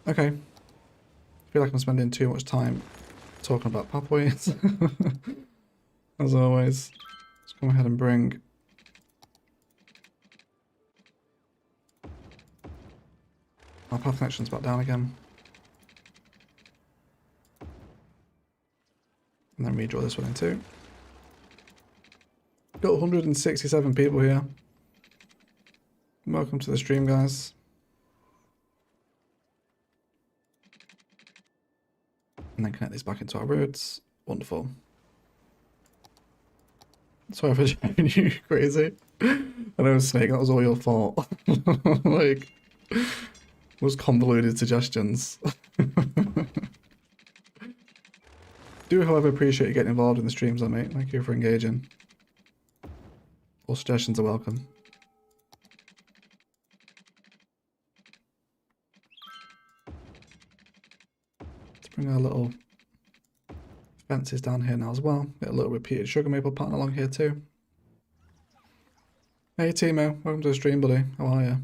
Okay. I feel like I'm spending too much time talking about pathways. As always. Let's go ahead and bring our path connections back down again. And then redraw this one in too. Got 167 people here. Welcome to the stream, guys. And then connect these back into our roads. Wonderful. Sorry for driving you crazy. I know, Snake, that was all your fault. Like, was convoluted suggestions. Do, however, appreciate you getting involved in the streams, though, mate. Thank you for engaging. All suggestions are welcome. Let's bring our little fences down here now as well. Get a little repeated sugar maple pattern along here too. Hey Timo, welcome to the stream, buddy. How are you?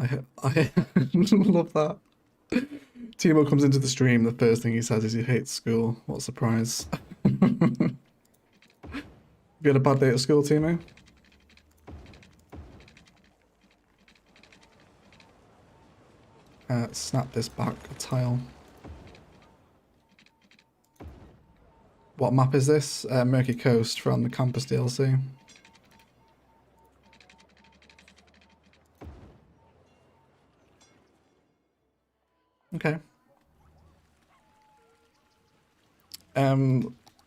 I love that. Timo comes into the stream, the first thing he says is he hates school. What a surprise. You had a bad day at school, Timo? Snap this back a tile. What map is this? Murky Coast from the Campus DLC. Okay.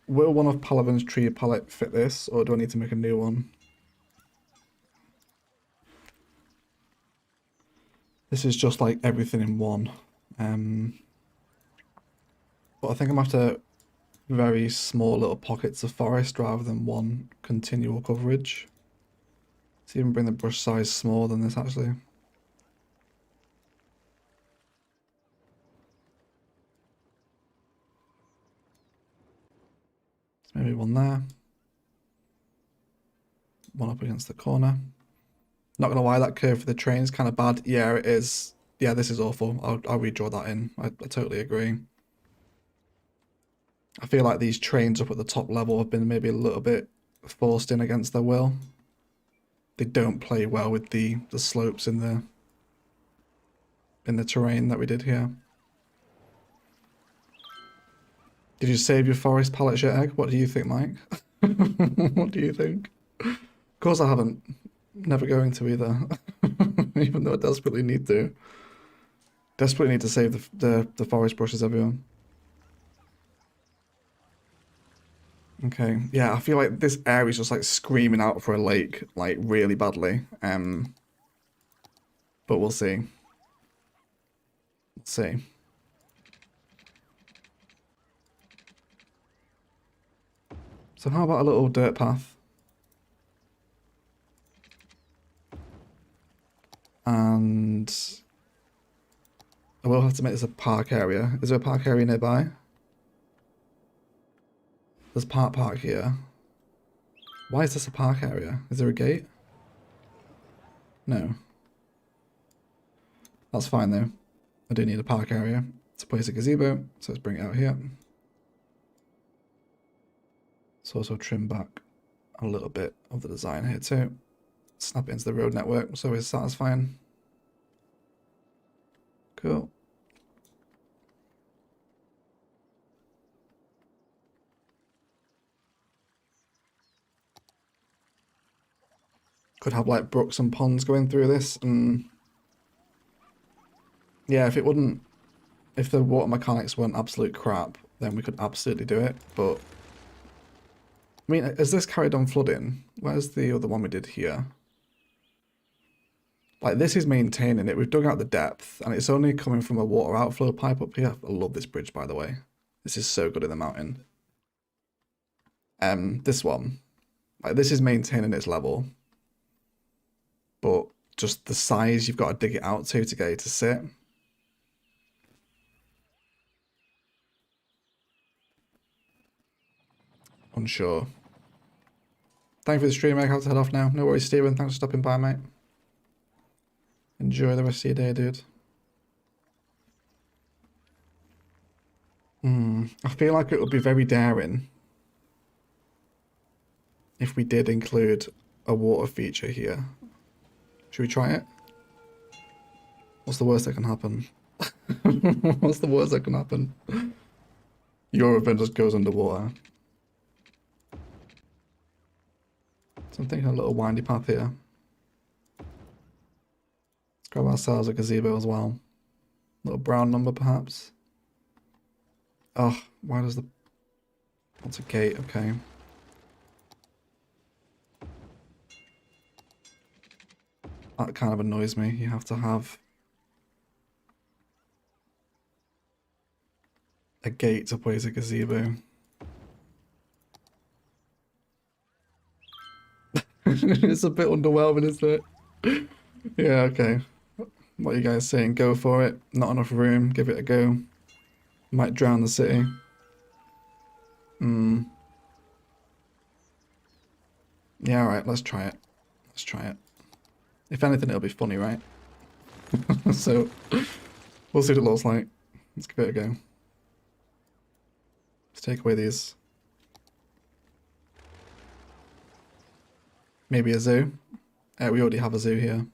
Will one of Palaven's tree palette fit this, or do I need to make a new one? This is just like everything in one. But I think I'm after very small little pockets of forest rather than one continual coverage. Let's even bring the brush size smaller than this actually. Maybe one there. One up against the corner. Not gonna lie, that curve for the train is kind of bad. Yeah, it is. Yeah, this is awful. I'll redraw that in. I totally agree. I feel like these trains up at the top level have been maybe a little bit forced in against their will. They don't play well with the slopes in the terrain that we did here. Did you save your forest palette yet, Egg? What do you think, Mike? What do you think? Of course I haven't. Never going to either. Even though I desperately need to. Desperately need to save the forest brushes, everyone. Okay, yeah, I feel like this area is just like screaming out for a lake, like really badly. But we'll see. Let's see. So how about a little dirt path? And I will have to make this a park area. Is there a park area nearby? There's park here. Why is this a park area? Is there a gate? No. That's fine though. I do need a park area to place a gazebo, so let's bring it out here. Let's also trim back a little bit of the design here too. Snap it into the road network, so it's satisfying. Cool. Could have like brooks and ponds going through this, and yeah, if the water mechanics weren't absolute crap, then we could absolutely do it. But I mean, has this carried on flooding? Where's the other one we did here? Like, this is maintaining it. We've dug out the depth, and it's only coming from a water outflow pipe up here. I love this bridge, by the way. This is so good in the mountain. This one, like, this is maintaining its level, but just the size you've got to dig it out to get it to sit. Unsure. Thank you for the stream. I have to head off now. No worries, Steven. Thanks for stopping by, mate. Enjoy the rest of your day, dude. I feel like it would be very daring if we did include a water feature here. Should we try it? What's the worst that can happen? What's the worst that can happen? Your event just goes underwater. So I'm thinking a little windy path here. Let's grab ourselves a gazebo as well. Little brown number perhaps. Oh, why does the... What's a gate? Okay. That kind of annoys me. You have to have a gate to place a gazebo. It's a bit underwhelming, isn't it? Yeah, okay. What are you guys saying? Go for it. Not enough room. Give it a go. Might drown the city. Yeah, alright, let's try it. Let's try it. If anything, it'll be funny, right? So, we'll see what it looks like. Let's give it a go. Let's take away these. Maybe a zoo. We already have a zoo here.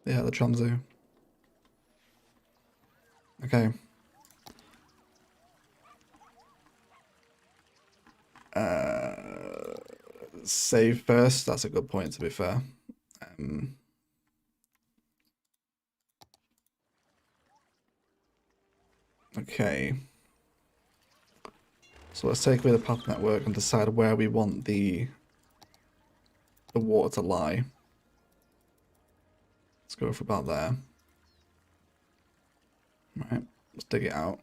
Yeah, the tram zoo. Okay. Save first. That's a good point, to be fair. Okay. So let's take away the path network and decide where we want the water to lie. Let's go for about there. Right, let's dig it out.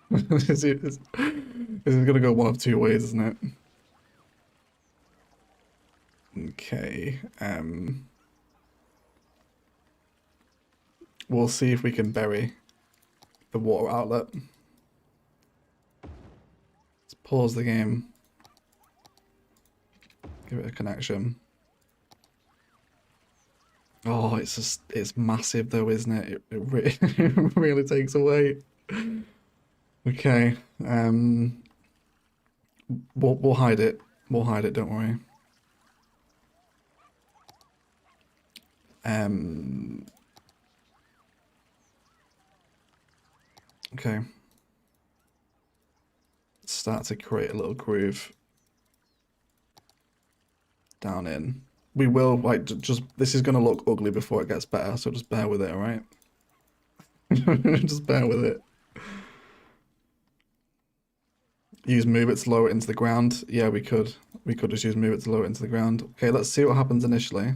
This is gonna go one of two ways, isn't it? Okay. We'll see if we can bury the water outlet. Let's pause the game. Give it a connection. Oh, it's massive though, isn't it? It really takes away. Okay. We'll hide it. We'll hide it, don't worry. Okay. Start to create a little groove down in. We will, like, just, this is going to look ugly before it gets better, so just bear with it, alright? Just bear with it. Use move it to lower it into the ground. Yeah, we could. We could just use move it to lower it into the ground. Okay, let's see what happens initially.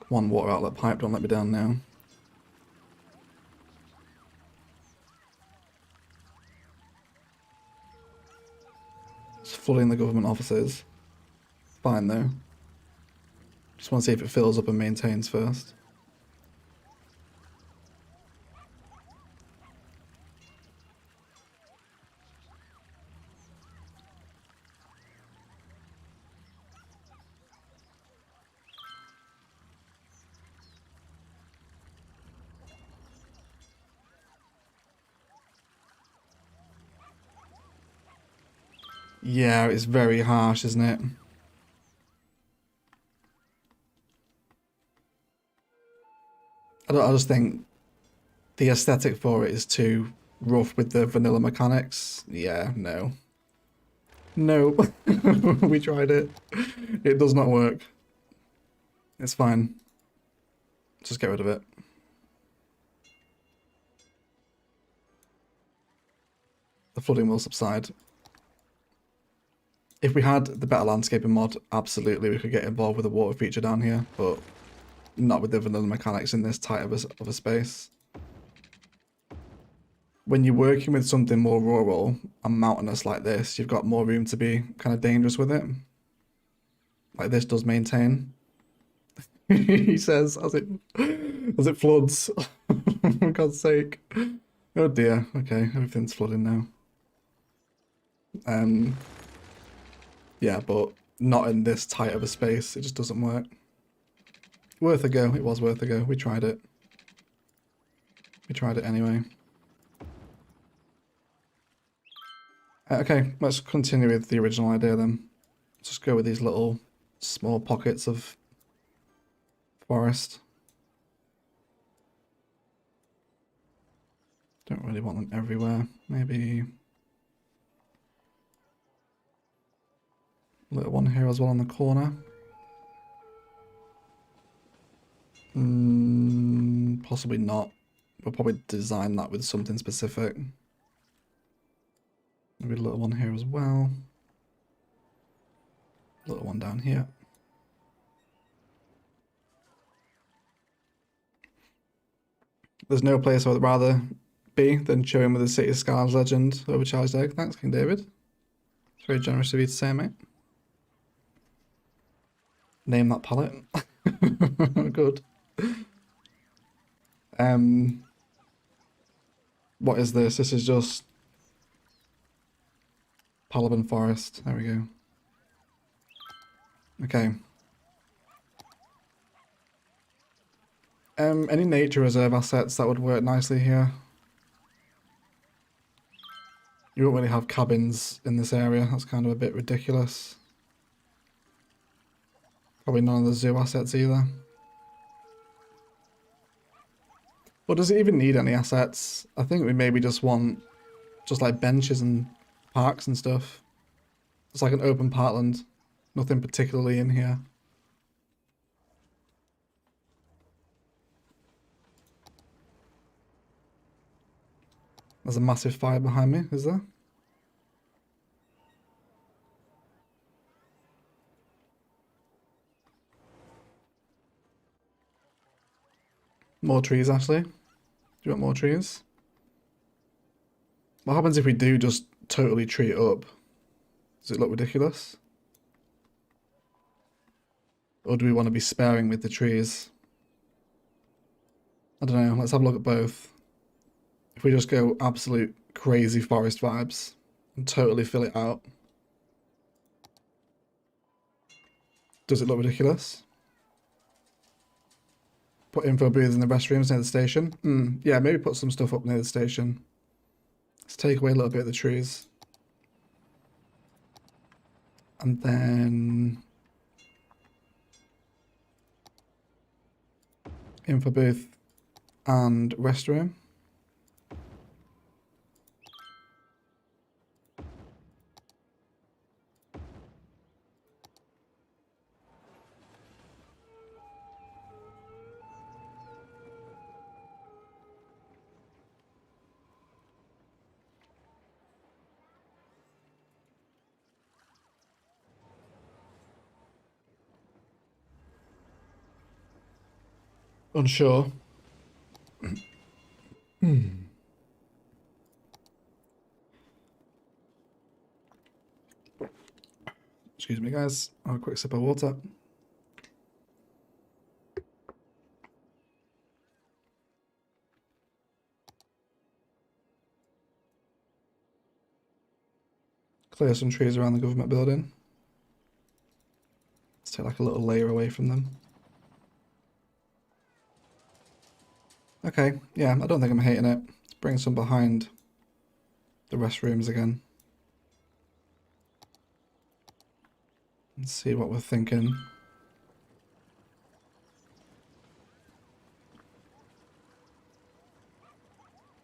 One water outlet pipe, don't let me down now. It's flooding the government offices. Fine though. Just want to see if it fills up and maintains first. Yeah, it's very harsh, isn't it? I just think the aesthetic for it is too rough with the vanilla mechanics. Yeah, no. No. We tried it. It does not work. It's fine. Just get rid of it. The flooding will subside. If we had the better landscaping mod, absolutely we could get involved with a water feature down here, but not with the vanilla mechanics in this tight of a space. When you're working with something more rural and mountainous like this, you've got more room to be kind of dangerous with it. Like this does maintain. He says as it floods. For God's sake. Oh dear. Okay, everything's flooding now. Yeah, but not in this tight of a space. It just doesn't work. Worth a go. It was worth a go. We tried it. We tried it anyway. Okay, let's continue with the original idea then. Let's just go with these little small pockets of forest. Don't really want them everywhere. Maybe a little one here as well on the corner. Possibly not. We'll probably design that with something specific. Maybe a little one here as well. A little one down here. There's no place I would rather be than showing with the City of Skylines legend overcharged egg. Thanks, King David. It's very generous of you to say, mate. Name that palette. Good. What is this? This is just Palaven Forest. There we go. Okay. Any nature reserve assets that would work nicely here? You won't really have cabins in this area. That's kind of a bit ridiculous. Probably none of the zoo assets either. Well, does it even need any assets? I think we maybe just want just like benches and parks and stuff. It's like an open parkland. Nothing particularly in here. There's a massive fire behind me, is there? More trees, Ashley. Do you want more trees? What happens if we do just totally tree it up? Does it look ridiculous? Or do we want to be sparing with the trees? I don't know. Let's have a look at both. If we just go absolute crazy forest vibes and totally fill it out. Does it look ridiculous? Put info booths in the restrooms near the station. Yeah, maybe put some stuff up near the station. Let's take away a little bit of the trees. And then info booth and restroom. Unsure. Excuse me, guys. I'll have a quick sip of water. Clear some trees around the government building. Let's take like a little layer away from them. Okay, yeah, I don't think I'm hating it. Let's bring some behind the restrooms again. Let's see what we're thinking.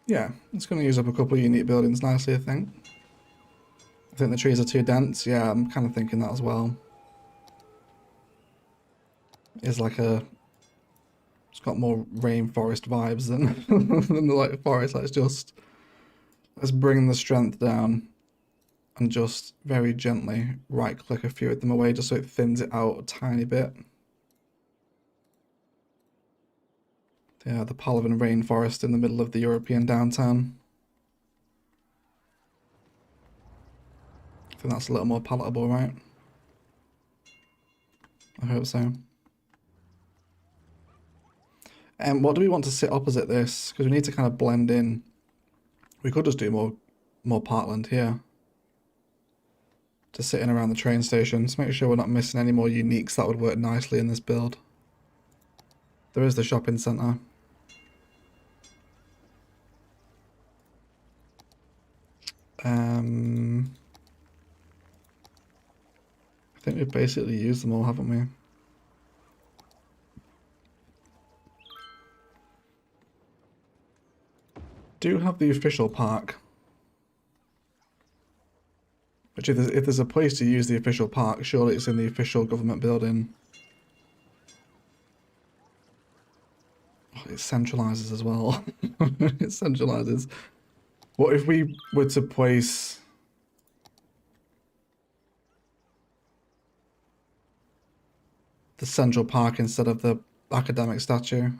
Yeah, it's going to use up a couple of unique buildings nicely, I think. I think the trees are too dense. Yeah, I'm kind of thinking that as well. It's like a... It's got more rainforest vibes than, than the like forest. Let's bring the strength down and just very gently right click a few of them away just so it thins it out a tiny bit. Yeah, the Palaven rainforest in the middle of the European downtown. I think that's a little more palatable, right? I hope so. And what do we want to sit opposite this? Because we need to kind of blend in. We could just do more parkland here. Just sitting around the train station. Just make sure we're not missing any more uniques that would work nicely in this build. There is the shopping centre. I think we've basically used them all, haven't we? Do have the official park. Which if there's a place to use the official park, surely it's in the official government building. Oh, it centralizes as well. It centralizes. What if we were to place the central park instead of the academic statue?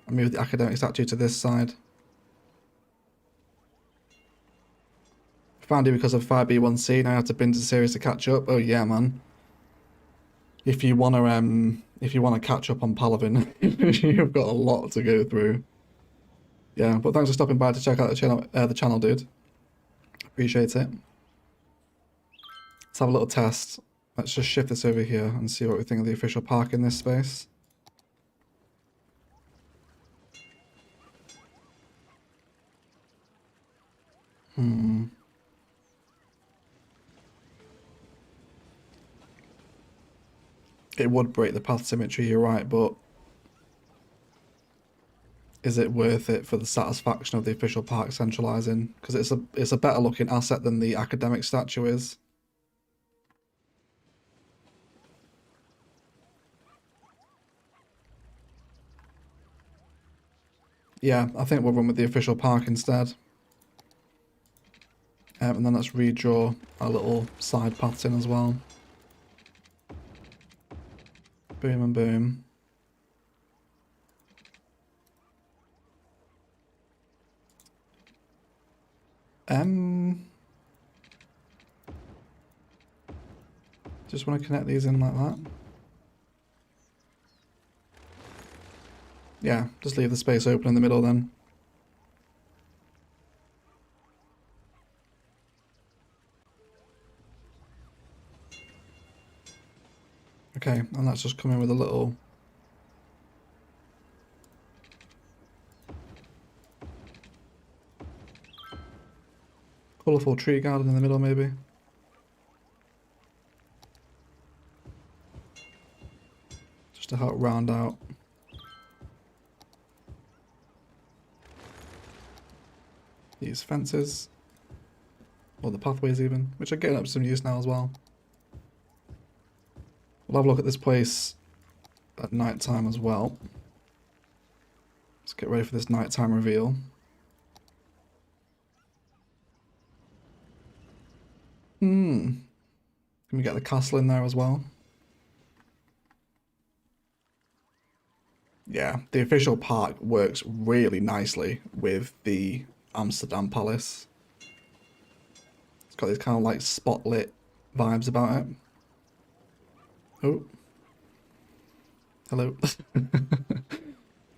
I move the academic statue to this side. Found you because of 5B1C, now I have to binge the series to catch up. Oh yeah, man. If you wanna catch up on Palaven, you've got a lot to go through. Yeah, but thanks for stopping by to check out the channel, dude. Appreciate it. Let's have a little test. Let's just shift this over here and see what we think of the official park in this space. It would break the path symmetry, you're right, but is it worth it for the satisfaction of the official park centralizing? Because it's a better looking asset than the academic statue is. Yeah, I think we'll run with the official park instead. And then let's redraw our little side paths in as well. Boom and boom. Just want to connect these in like that. Yeah, just leave the space open in the middle then. Okay, and let's just come in with a little... colourful tree garden in the middle, maybe. Just to help round out. These fences. Or the pathways even, which are getting up to some use now as well. We'll have a look at this place at night time as well. Let's get ready for this nighttime reveal. Can we get the castle in there as well? Yeah, the official park works really nicely with the Amsterdam Palace. It's got these kind of like spotlit vibes about it. Oh. Hello.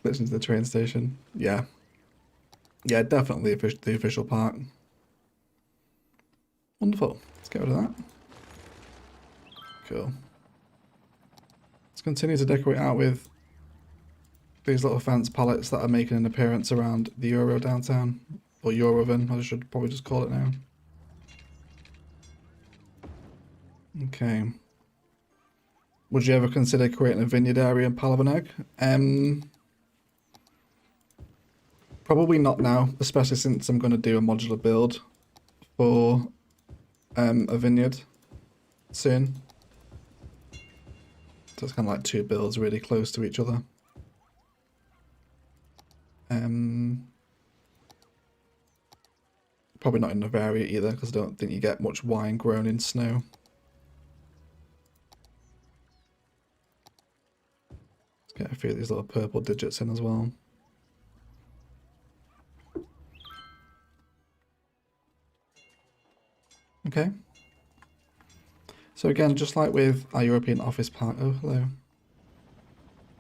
Listen to the train station. Yeah. Yeah, definitely the official park. Wonderful. Let's get rid of that. Cool. Let's continue to decorate out with these little fence palettes that are making an appearance around the Euro downtown. Or Eurovan, I should probably just call it now. Okay. Would you ever consider creating a vineyard area in Palaven? Probably not now, especially since I'm going to do a modular build for a vineyard soon. So it's kind of like two builds really close to each other. Probably not in Bavaria either, because I don't think you get much wine grown in snow. Let's get a few of these little purple digits in as well. Okay. So again, just like with our European office park, oh hello.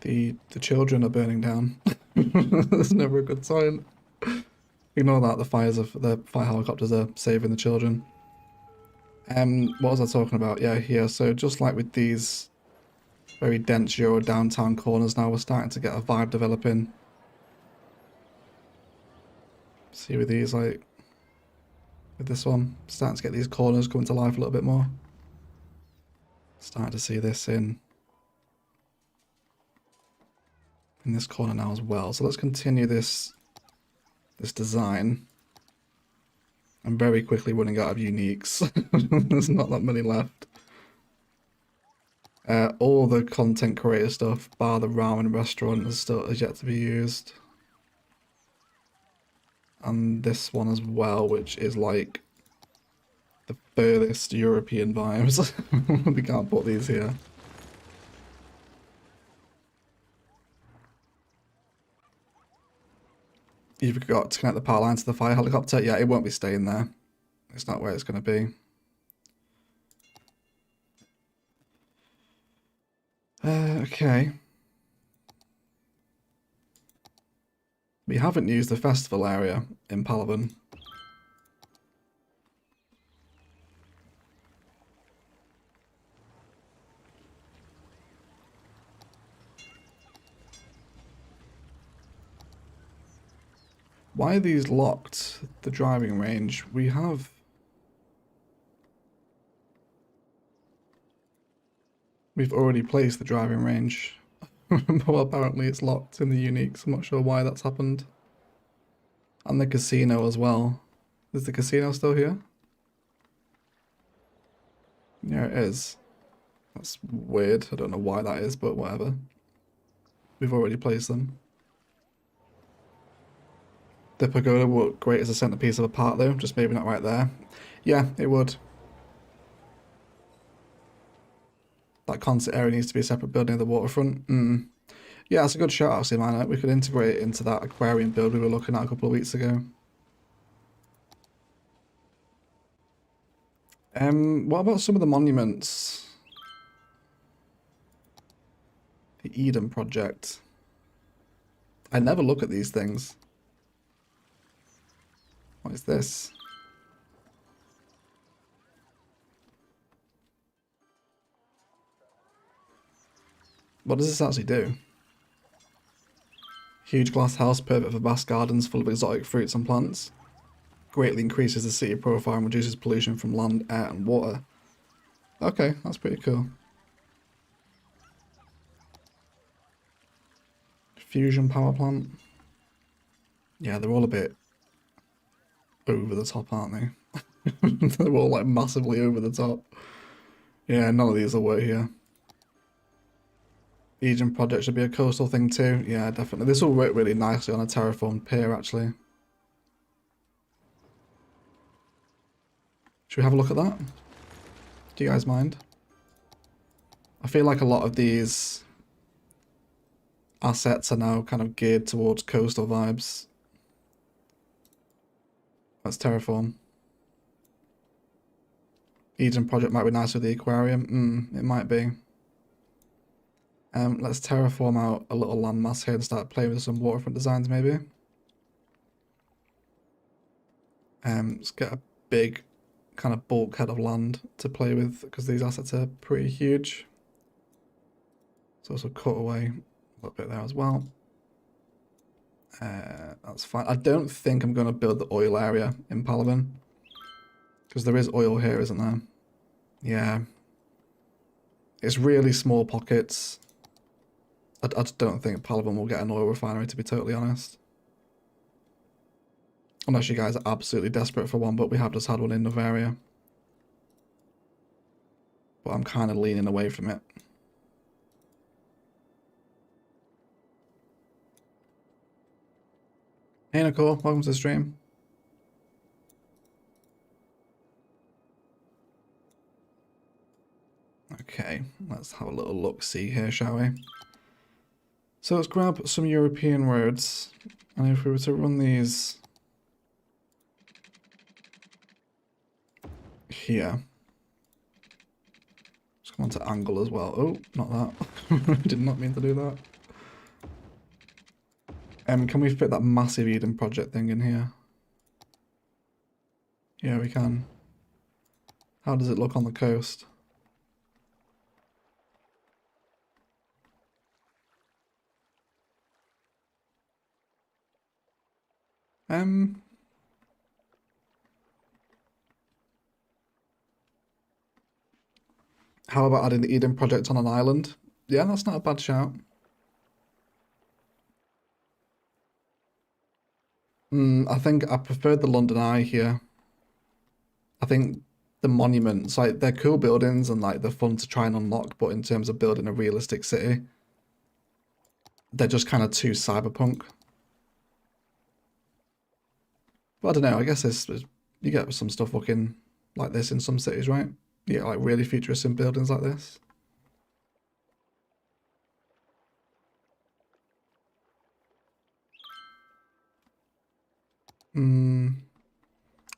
The children are burning down. That's never a good sign. Ignore that, the fire helicopters are saving the children. What was I talking about? Yeah, here. So just like with these very dense Euro downtown corners now, we're starting to get a vibe developing. See with these, like, with this one, starting to get these corners coming to life a little bit more. Starting to see this in this corner now as well. So let's continue this design. I'm very quickly running out of uniques. There's not that many left. All the content creator stuff, bar the ramen restaurant, is yet to be used. And this one as well, which is like the furthest European vibes. We can't put these here. You've got to connect the power line to the fire helicopter. Yeah, it won't be staying there. It's not where it's going to be. Okay. We haven't used the festival area in Palaven. Why are these locked? The driving range. We've already placed the driving range. Well, apparently it's locked in the uniques. I'm not sure why that's happened. And the casino as well. Is the casino still here? Yeah, it is. That's weird. I don't know why that is, but whatever. We've already placed them. The pagoda would look great as a centerpiece of a park though, just maybe not right there. Yeah, it would. That concert area needs to be a separate building of the waterfront. Yeah, that's a good shout actually, man. We could integrate it into that aquarium build we were looking at a couple of weeks ago. What about some of the monuments? The Eden project. I never look at these things. What is this? What does this actually do? Huge glass house, perfect for vast gardens full of exotic fruits and plants. Greatly increases the city profile and reduces pollution from land, air and water. Okay, that's pretty cool. Fusion power plant. Yeah, they're all a bit over the top, aren't they? They're all like massively over the top. Yeah, none of these will work here. The Eden project should be a coastal thing too. Yeah, definitely. This will work really nicely on a terraformed pier, actually. Should we have a look at that? Do you guys mind? I feel like a lot of these assets are now kind of geared towards coastal vibes. Let's terraform. Eden project might be nice with the aquarium. It might be. Let's terraform out a little landmass here and start playing with some waterfront designs maybe. Let's get a big kind of bulkhead of land to play with because these assets are pretty huge. So also cut away a little bit there as well. That's fine. I don't think I'm going to build the oil area in Palaven because there is oil here, isn't there? Yeah. It's really small pockets. I just don't think Palaven will get an oil refinery, to be totally honest. Unless you guys are absolutely desperate for one, but we have just had one in Novaria. But I'm kind of leaning away from it. Hey Nicole, welcome to the stream. Okay, let's have a little look-see here, shall we? So let's grab some European roads, and if we were to run these here, let's come on to angle as well. Oh, not that. Did not mean to do that. Can we fit that massive Eden project thing in here? Yeah, we can. How does it look on the coast? How about adding the Eden project on an island? Yeah, that's not a bad shout. I think I preferred the London Eye here. I think the monuments, like, they're cool buildings and like they're fun to try and unlock, but in terms of building a realistic city, they're just kind of too cyberpunk. But I don't know, I guess you get some stuff looking like this in some cities, right? You get like really futuristic buildings like this.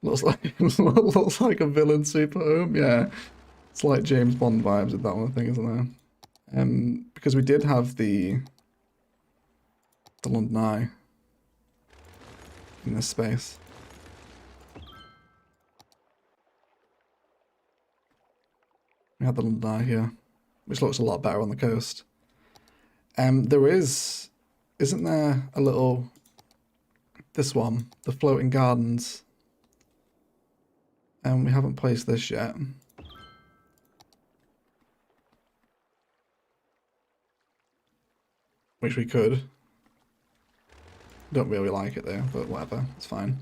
Looks like a villain super home. Yeah, it's like James Bond vibes with that one thing, isn't there? Because we did have the London Eye in this space. We had the London Eye here, which looks a lot better on the coast. There isn't there a little, this one, the floating gardens? We haven't placed this yet. Which we could. Don't really like it though, but whatever, it's fine.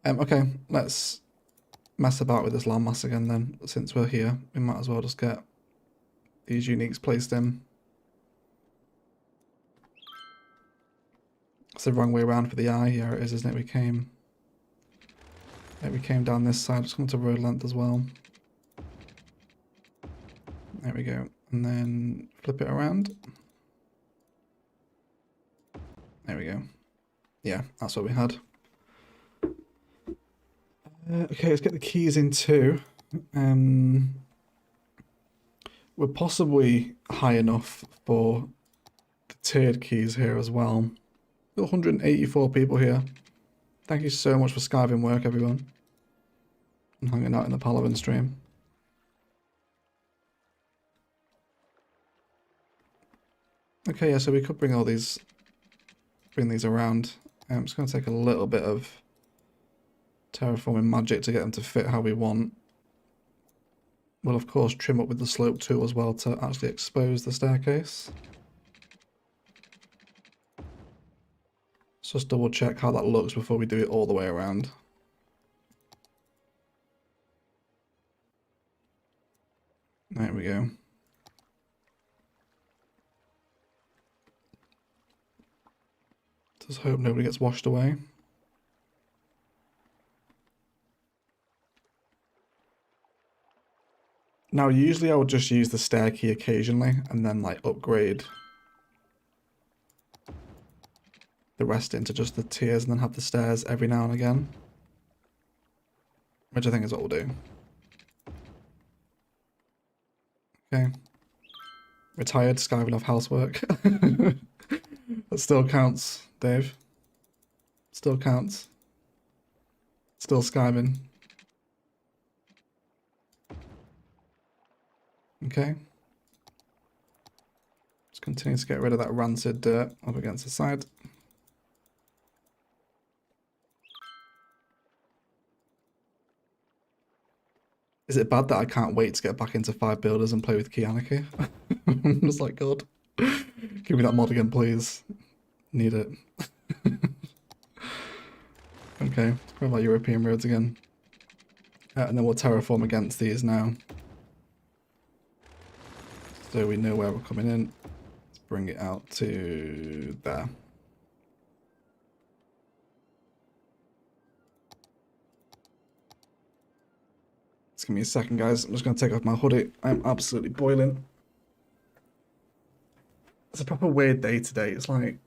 Okay, let's mess about with this landmass again then. Since we're here, we might as well just get these uniques placed in. It's the wrong way around for the eye. Here it is, isn't it? We came down this side. Just come to road length as well. There we go. And then flip it around. There we go. Yeah, that's what we had. Okay, let's get the keys in too. We're possibly high enough for the tiered keys here as well. 184 people here. Thank you so much for skiving work, everyone. And hanging out in the Palaven stream. Okay, yeah, so we could bring these around. I'm just going to take a little bit of terraforming magic to get them to fit how we want. We'll of course trim up with the slope tool as well to actually expose the staircase. Let's just double check how that looks before we do it all the way around. There we go. Just hope nobody gets washed away. Now, usually I would just use the stair key occasionally and then like upgrade the rest into just the tiers and then have the stairs every now and again. Which I think is what we'll do. Okay. Retired, skiving off housework. That still counts, Dave. Still counts. Still skiving. Okay. Just continue to get rid of that rancid dirt up against the side. Is it bad that I can't wait to get back into 5 builders and play with Key Anarchy? I'm just like, God, give me that mod again, please. Need it. Okay, let's grab our European roads again. And then we'll terraform against these now. So we know where we're coming in. Let's bring it out to there. Just give me a second, guys. I'm just going to take off my hoodie. I'm absolutely boiling. It's a proper weird day today. It's like,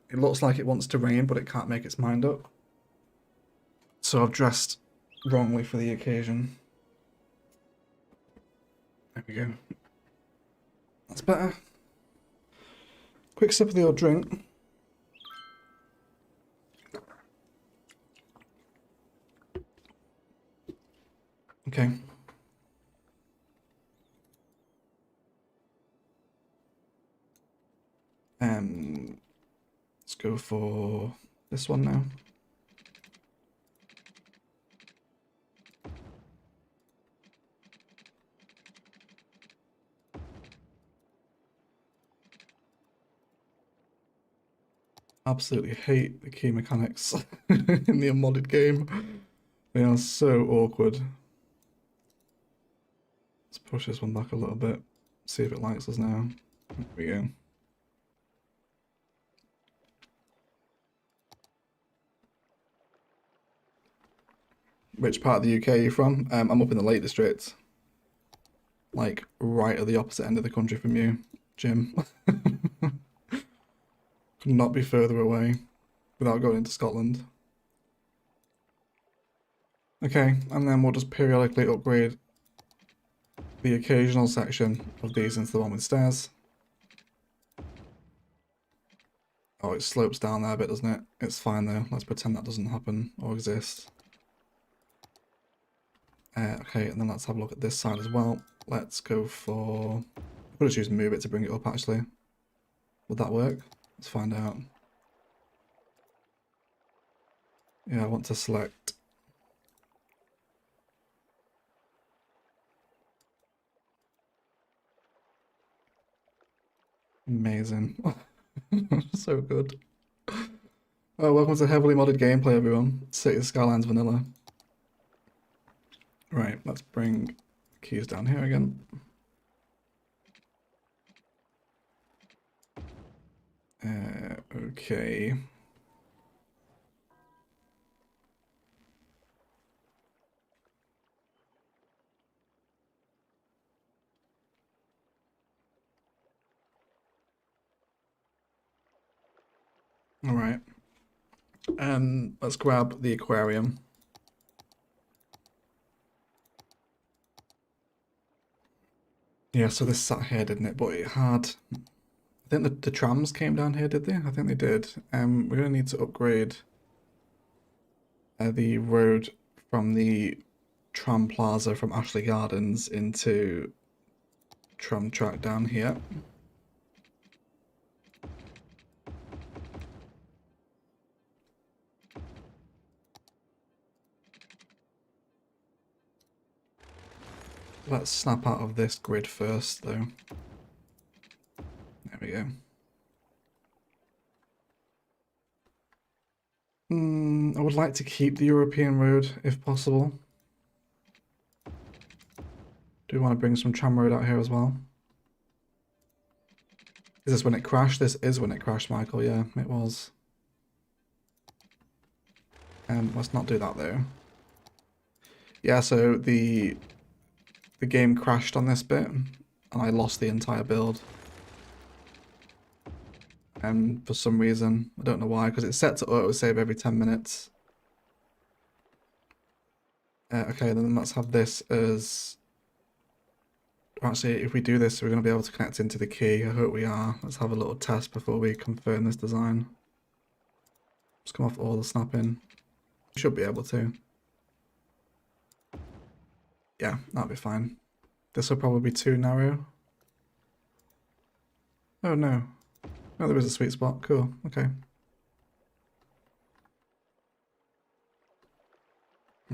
it looks like it wants to rain, but it can't make its mind up. So I've dressed wrongly for the occasion. There we go. That's better. Quick sip of the old drink. Okay. Let's go for this one now. Absolutely hate the key mechanics in the unmodded game. They are so awkward. Let's push this one back a little bit. See if it likes us now. There we go. Which part of the UK are you from? I'm up in the Lake District. Like, right at the opposite end of the country from you, Jim. Could not be further away without going into Scotland. Okay, and then we'll just periodically upgrade the occasional section of these into the one with stairs. Oh, it slopes down there a bit, doesn't it? It's fine though. Let's pretend that doesn't happen or exist. Okay, and then let's have a look at this side as well. Let's go for... I could just use move it to bring it up actually. Would that work? Let's find out. Yeah, I want to select... Amazing. So good. Oh, welcome to heavily modded gameplay, everyone. City Skylines Vanilla. Right, let's bring keys down here again. Okay. All right. Let's grab the aquarium. Yeah, so this sat here, didn't it? But it had... I think the trams came down here, did they? I think they did. We're going to need to upgrade the road from the tram plaza from Ashley Gardens into tram track down here. Let's snap out of this grid first, though. There we go. I would like to keep the European road, if possible. Do we want to bring some tram road out here as well? Is this when it crashed? This is when it crashed, Michael. Yeah, it was. Let's not do that, though. Yeah, so the game crashed on this bit, and I lost the entire build. For some reason, I don't know why, because it's set to autosave every 10 minutes. Okay, then let's have this as... Actually, if we do this, we're going to be able to connect into the key. I hope we are. Let's have a little test before we confirm this design. Just come off all the snapping. We should be able to. Yeah, that'll be fine. This will probably be too narrow. Oh no. No, there is a sweet spot. Cool. Okay.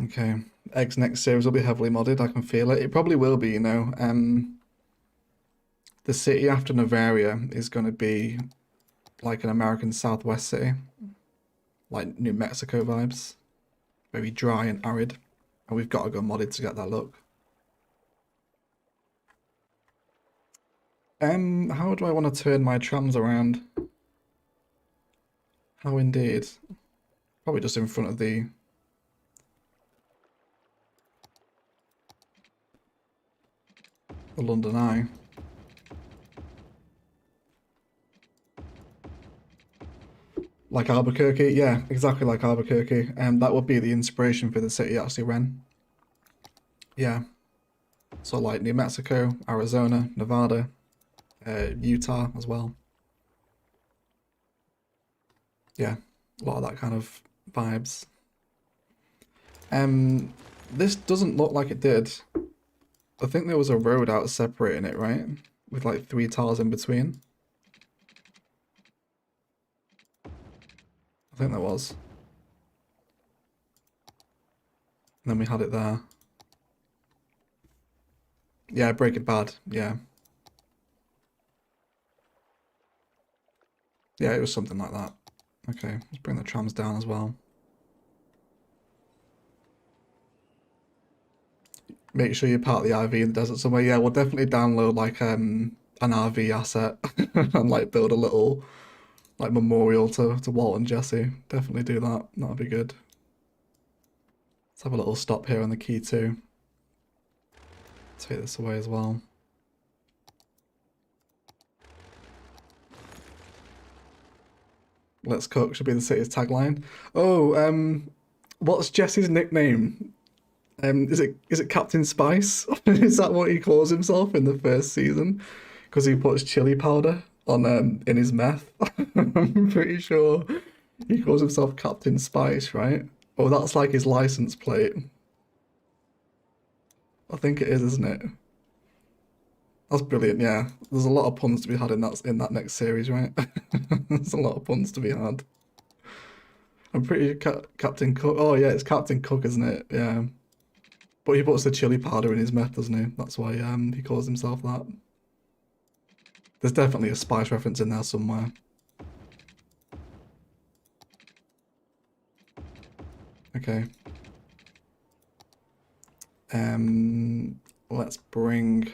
Okay. Eggs next series will be heavily modded, I can feel it. It probably will be, you know. The city after Novaria is going to be like an American Southwest city. Like New Mexico vibes. Very dry and arid. And we've got to go modded to get that look. How do I want to turn my trams around? How indeed. Probably just in front of the London Eye. Like Albuquerque? Yeah, exactly like Albuquerque. That would be the inspiration for the city actually, Ren. Yeah. So like New Mexico, Arizona, Nevada, Utah as well. Yeah, a lot of that kind of vibes. This doesn't look like it did. I think there was a road out separating it, right? With like 3 tiles in between. I think there was. And then we had it there. Yeah, Break It Bad, yeah. Yeah, it was something like that. Okay, let's bring the trams down as well. Make sure you park the RV in the desert somewhere. Yeah, we'll definitely download like an RV asset and like build a little like memorial to Walt and Jesse. Definitely do that. That'd be good. Let's have a little stop here on the key too. Take this away as well. Let's cook should be the city's tagline. Oh, what's Jesse's nickname? Is it Captain Spice? Is that what he calls himself in the first season? Because he puts chili powder on in his meth. I'm pretty sure he calls himself Captain Spice, right? Oh, that's like his license plate. I think it is, isn't it? That's brilliant. Yeah, there's a lot of puns to be had in that next series, right? There's a lot of puns to be had. I'm pretty Captain Cook. Oh yeah, it's Captain Cook, isn't it? Yeah. But he puts the chili powder in his meth, doesn't he? That's why he calls himself that. There's definitely a Spice reference in there somewhere. Okay. Let's bring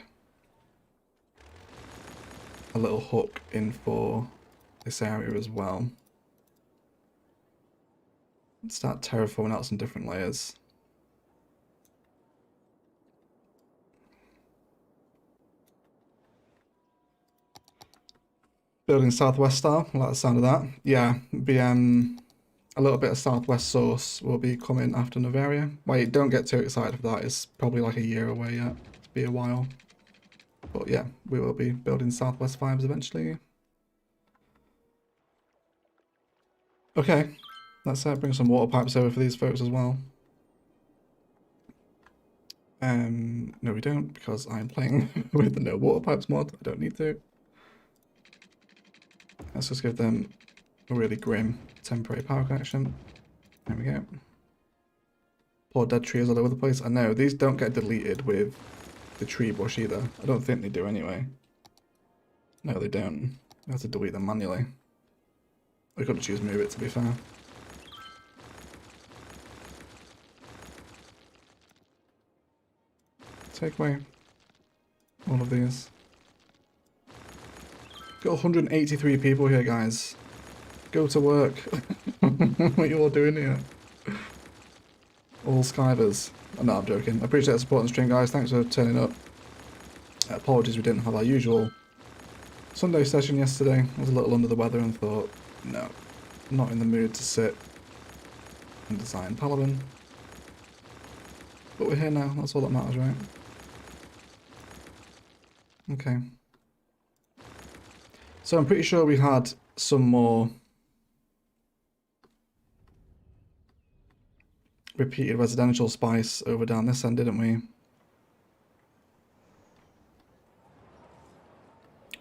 a little hook in for this area as well. Let's start terraforming out some different layers. Building Southwest style, I like the sound of that. Yeah, be a little bit of Southwest source will be coming after Novaria. Wait, don't get too excited for that. It's probably like a year away yet. It'll be a while. But yeah, we will be building Southwest vibes eventually. Okay, let's bring some water pipes over for these folks as well. No we don't, because I'm playing with the no water pipes mod. I don't need to. Let's just give them a really grim temporary power connection. There we go. Poor dead trees all over the place. I know, these don't get deleted with the tree bush either. I don't think they do anyway. No, they don't. You have to delete them manually. I could choose move it, to be fair. Take away all of these. Got 183 people here, guys. Go to work. What are you all doing here? All skivers. Oh, no, I'm joking. I appreciate the support on the stream, guys. Thanks for turning up. Apologies we didn't have our usual Sunday session yesterday. I was a little under the weather and thought, no, not in the mood to sit and design Palaven. But we're here now. That's all that matters, right? Okay. So I'm pretty sure we had some more repeated residential spice over down this end, didn't we?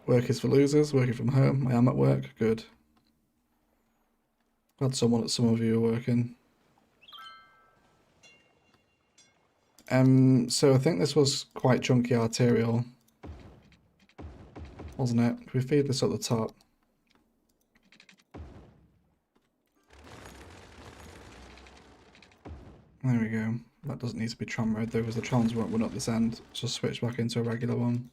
Work is for losers, working from home. I am at work, good. Glad some of you are working. So I think this was quite chunky arterial, wasn't it? If we feed this at the top. There we go. That doesn't need to be tram road though, because the trams won't run up this end. Just switch back into a regular one.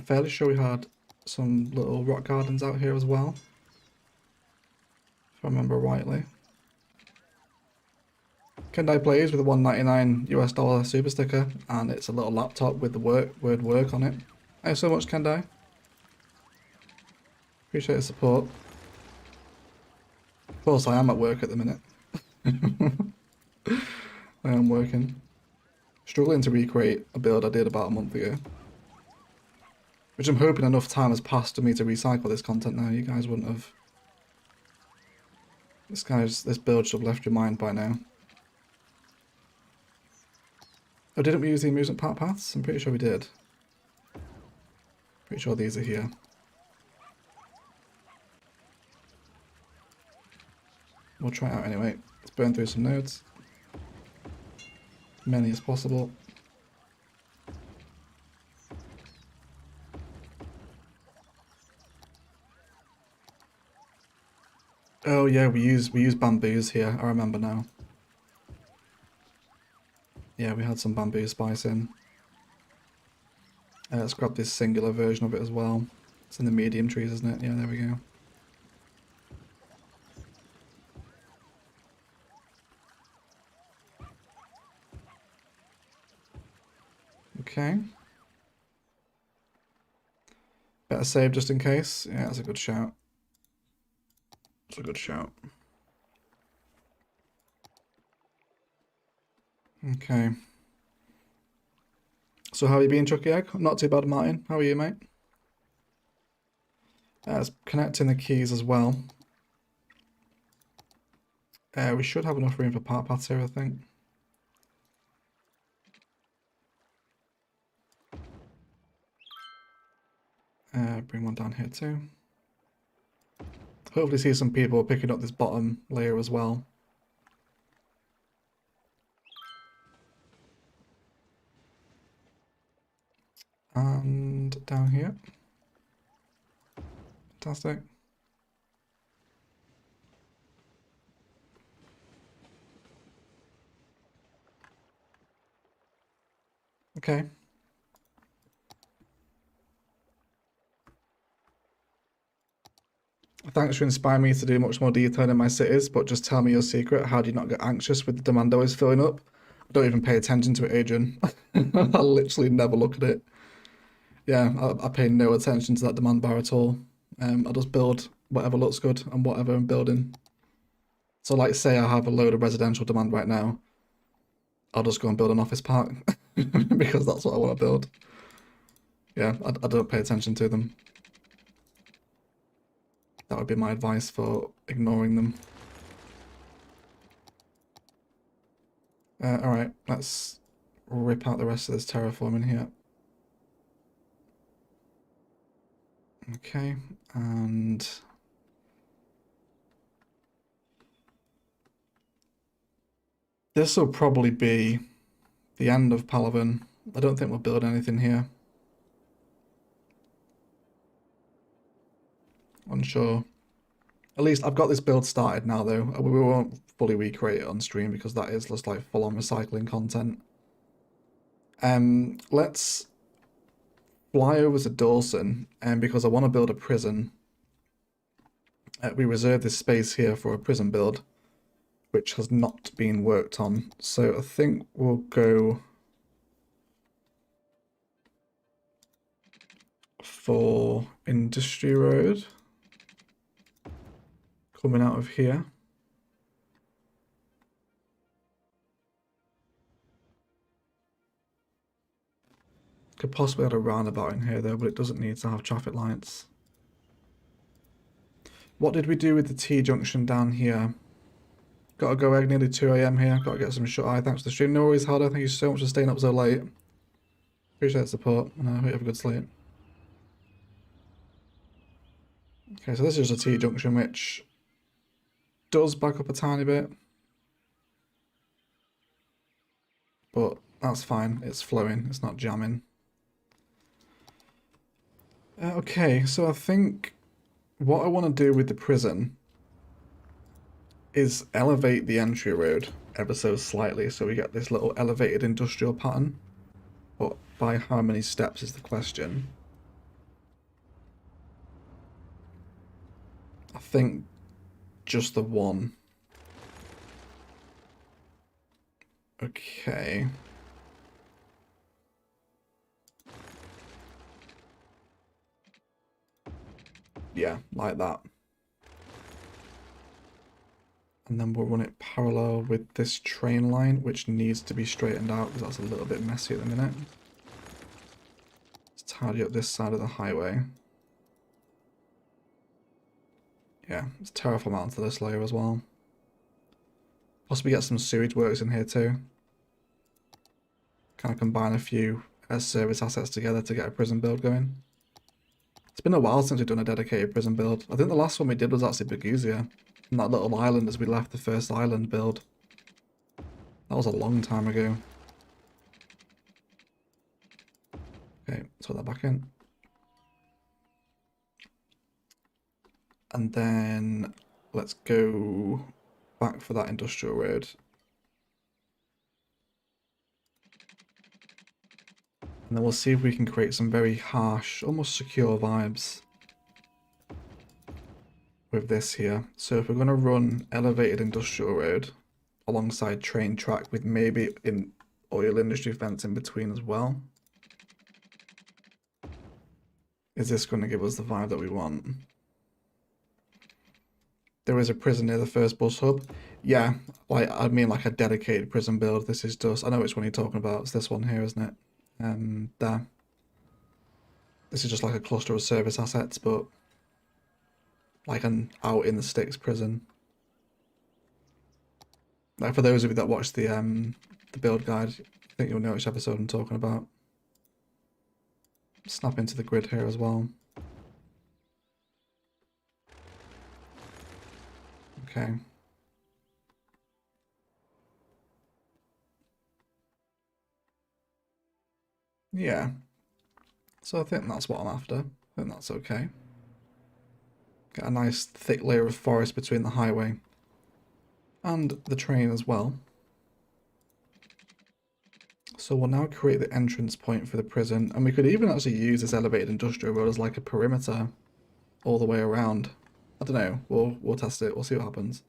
Fairly sure we had some little rock gardens out here as well, if I remember rightly. Kendai plays with a $1.99 US super sticker, and it's a little laptop with the word work on it. Thanks so much, Kendai. Appreciate the support. Of course, I am at work at the minute. I am working. Struggling to recreate a build I did about a month ago. Which I'm hoping enough time has passed for me to recycle this content now. You guys wouldn't have... This build should have left your mind by now. Oh, didn't we use the amusement park paths? I'm pretty sure we did. Pretty sure these are here. We'll try it out anyway. Let's burn through some nodes. As many as possible. Oh yeah, we use bamboos here, I remember now. Yeah, we had some bamboo spice in. Let's grab this singular version of it as well. It's in the medium trees, isn't it? Yeah, there we go. Okay. Better save just in case. Yeah, that's a good shout. That's a good shout. Okay. So how are you been, Chucky Egg? Not too bad, Martin. How are you, mate? It's connecting the keys as well. We should have enough room for park paths here, I think. Bring one down here too. Hopefully see some people picking up this bottom layer as well. And down here. Fantastic. Okay. Thanks for inspiring me to do much more detail in my cities, but just tell me your secret. How do you not get anxious with the demand always filling up? I don't even pay attention to it, Adrian. I literally never look at it. Yeah, I pay no attention to that demand bar at all. I just build whatever looks good and whatever I'm building. So like say I have a load of residential demand right now, I'll just go and build an office park because that's what I want to build. Yeah, I don't pay attention to them. That would be my advice for ignoring them. Alright, let's rip out the rest of this terraforming here. Okay, and... this will probably be the end of Palaven. I don't think we'll build anything here. Unsure. At least I've got this build started now though. We won't fully recreate it on stream because that is just like full on recycling content. Let's fly over to Dawson, and because I want to build a prison. We reserve this space here for a prison build, which has not been worked on. So I think we'll go for Industry Road. Coming out of here. Could possibly add a roundabout in here though, but it doesn't need to have traffic lights. What did we do with the T-junction down here? Gotta go egg, nearly 2 AM here. Gotta get some shut eye. Thanks for the stream. No worries, Harder. Thank you so much for staying up so late. Appreciate the support, and I hope you have a good sleep. Okay, so this is a T-junction, which does back up a tiny bit. But that's fine, it's flowing, it's not jamming. Okay, so I think what I want to do with the prison is elevate the entry road ever so slightly so we get this little elevated industrial pattern. But by how many steps is the question. I think just the one. Okay. Yeah, like that. And then we'll run it parallel with this train line, which needs to be straightened out because that's a little bit messy at the minute. Let's tidy up this side of the highway. Yeah, let's terraform out onto this layer as well. Possibly get some sewage works in here too. Kind of combine a few service assets together to get a prison build going. It's been a while since we've done a dedicated prison build. I think the last one we did was actually Berguzia. And that little island as we left the first island build. That was a long time ago. Okay, let's put that back in. And then let's go back for that industrial road. And then we'll see if we can create some very harsh, almost secure vibes with this here. So if we're going to run elevated industrial road alongside train track with maybe in oil industry fence in between as well, is this going to give us the vibe that we want? There is a prison near the first bus hub. Yeah, like I mean like a dedicated prison build. This is just, I know which one you're talking about. It's this one here, isn't it? There. This is just like a cluster of service assets, but like an out in the sticks prison. Like for those of you that watched the build guide, I think you'll know which episode I'm talking about. Snap into the grid here as well. Okay. Yeah. So I think that's what I'm after. I think that's okay. Get a nice thick layer of forest between the highway and the train as well. So we'll now create the entrance point for the prison, and we could even actually use this elevated industrial road as like a perimeter all the way around. I don't know, we'll test it, we'll see what happens.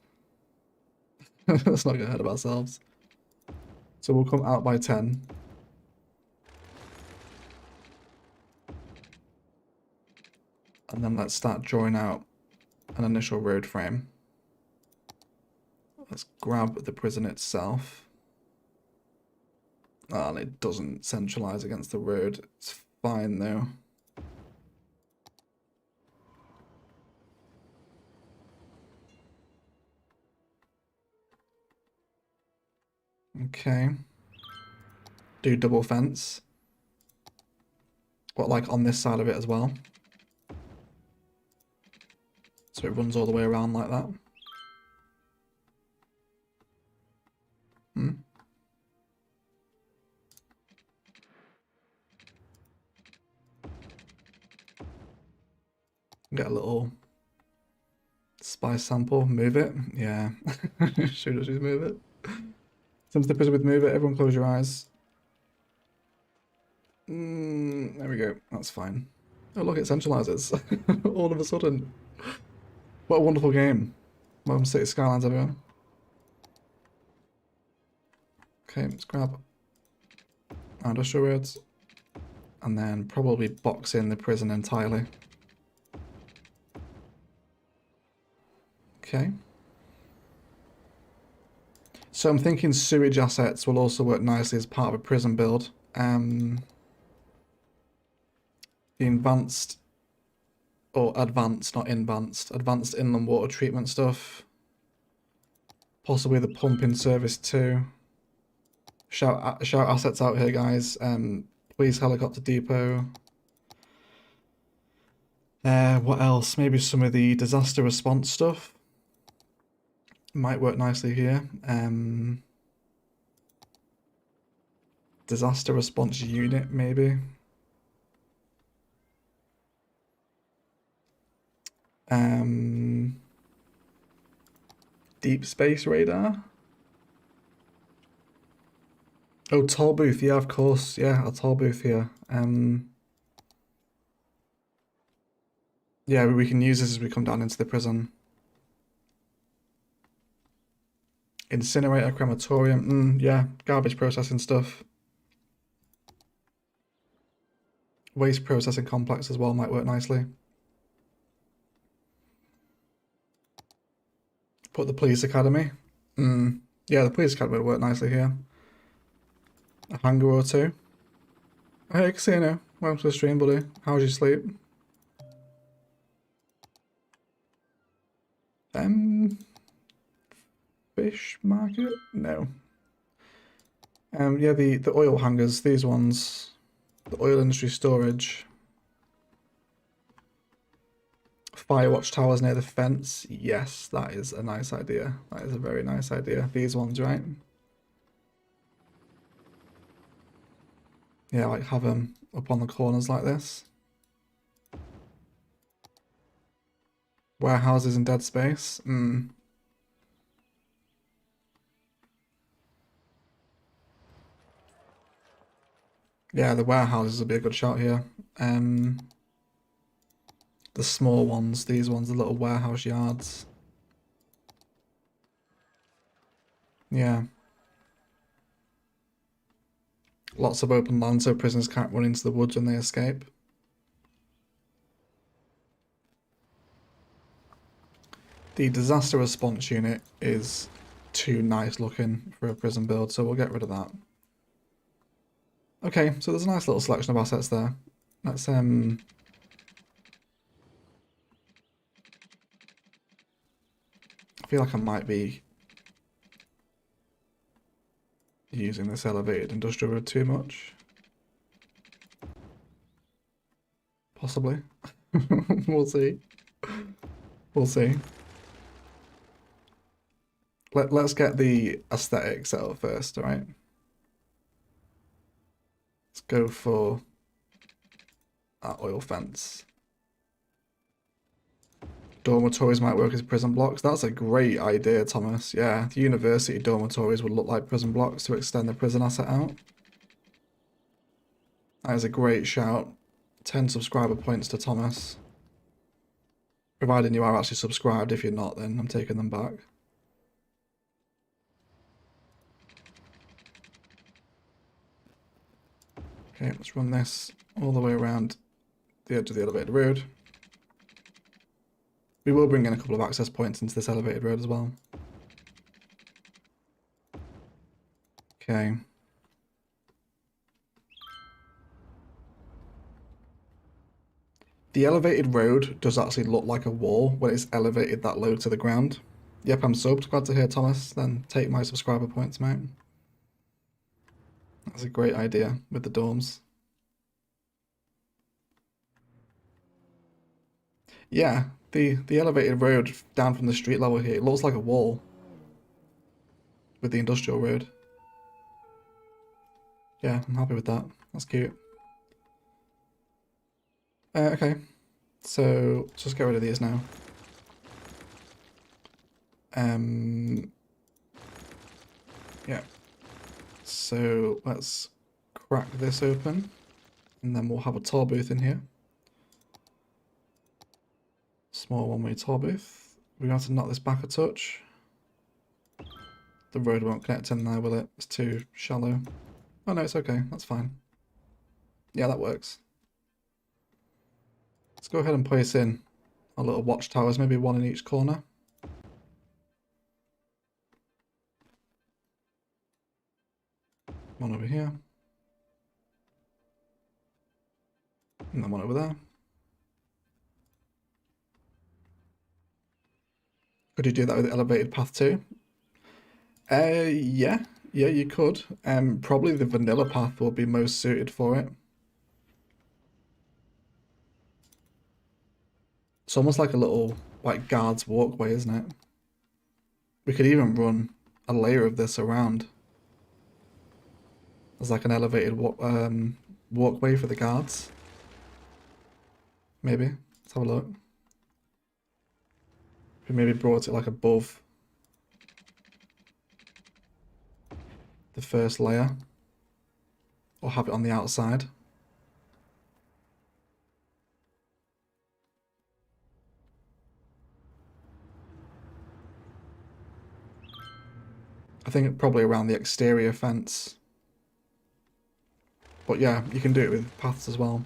Let's not get ahead of ourselves. So we'll come out by 10. And then let's start drawing out an initial road frame. Let's grab the prison itself. Oh, and it doesn't centralize against the road. It's fine though. Okay. Do double fence. But like on this side of it as well. So it runs all the way around like that. Get a little spice sample. Move it. Yeah. Should just move it. Some snippers with move it. Everyone close your eyes. There we go. That's fine. Oh look, it centralizes. All of a sudden. What a wonderful game. Welcome to City Skylines, everyone. Okay, let's grab our industrial roads. And then probably box in the prison entirely. Okay. So I'm thinking sewage assets will also work nicely as part of a prison build. The advanced, or advanced, not advanced inland water treatment stuff. Possibly the pumping service too. Shout assets out here, guys. Please helicopter depot. What else? Maybe some of the disaster response stuff. might work nicely here. Disaster response unit, maybe. Deep space radar. Oh, toll booth. Yeah, of course. Yeah, a toll booth here. Yeah, we can use this as we come down into the prison. Incinerator, crematorium. Yeah, garbage processing stuff. Waste processing complex as well might work nicely. Put the police academy. Yeah, the police academy would work nicely here. A hangar or two. Hey, Casino. Welcome to the stream, buddy. How's your sleep? Fish market? No. Yeah, the oil hangars, these ones. The oil industry storage. Fire watch towers near the fence. Yes, that is a nice idea. That is a very nice idea. These ones, right? Yeah, like have them up on the corners like this. Warehouses in dead space. Yeah, the warehouses would be a good shot here. The small ones, these ones, the little warehouse yards. Yeah. Lots of open land so prisoners can't run into the woods when they escape. The disaster response unit is too nice looking for a prison build, so we'll get rid of that. Okay, so there's a nice little selection of assets there. Let's I feel like I might be using this elevated industrial road too much. Possibly. We'll see. We'll see. Let's get the aesthetic set up first, alright? Let's go for that oil fence. Dormitories might work as prison blocks. That's a great idea, Thomas. Yeah, the university dormitories would look like prison blocks to extend the prison asset out. That is a great shout. 10 subscriber points to Thomas. Providing you are actually subscribed. If you're not, then I'm taking them back. Okay, let's run this all the way around the edge of the elevated road. We will bring in a couple of access points into this elevated road as well. Okay. The elevated road does actually look like a wall when it's elevated that low to the ground. Yep, I'm subbed. Glad to hear, Thomas. Then take my subscriber points, mate. That's a great idea with the dorms. Yeah, the elevated road down from the street level here, it looks like a wall with the industrial road. Yeah, I'm happy with that. That's cute. Okay, so let's just get rid of these now. Yeah. So let's crack this open, and then we'll have a toll booth in here. Small one-way toll booth. We're going to have to knock this back a touch. The road won't connect in there, will it? It's too shallow. Oh no, it's okay. That's fine. Yeah, that works. Let's go ahead and place in our little watchtowers, maybe one in each corner. One over here. And then one over there. Could you do that with the elevated path too? Yeah, you could. Probably the vanilla path will be most suited for it. It's almost like a little, like, guard's walkway, isn't it? We could even run a layer of this around as like an elevated walkway for the guards. Maybe. Let's have a look. We maybe brought it like above the first layer, or have it on the outside. I think probably around the exterior fence. But yeah, you can do it with paths as well.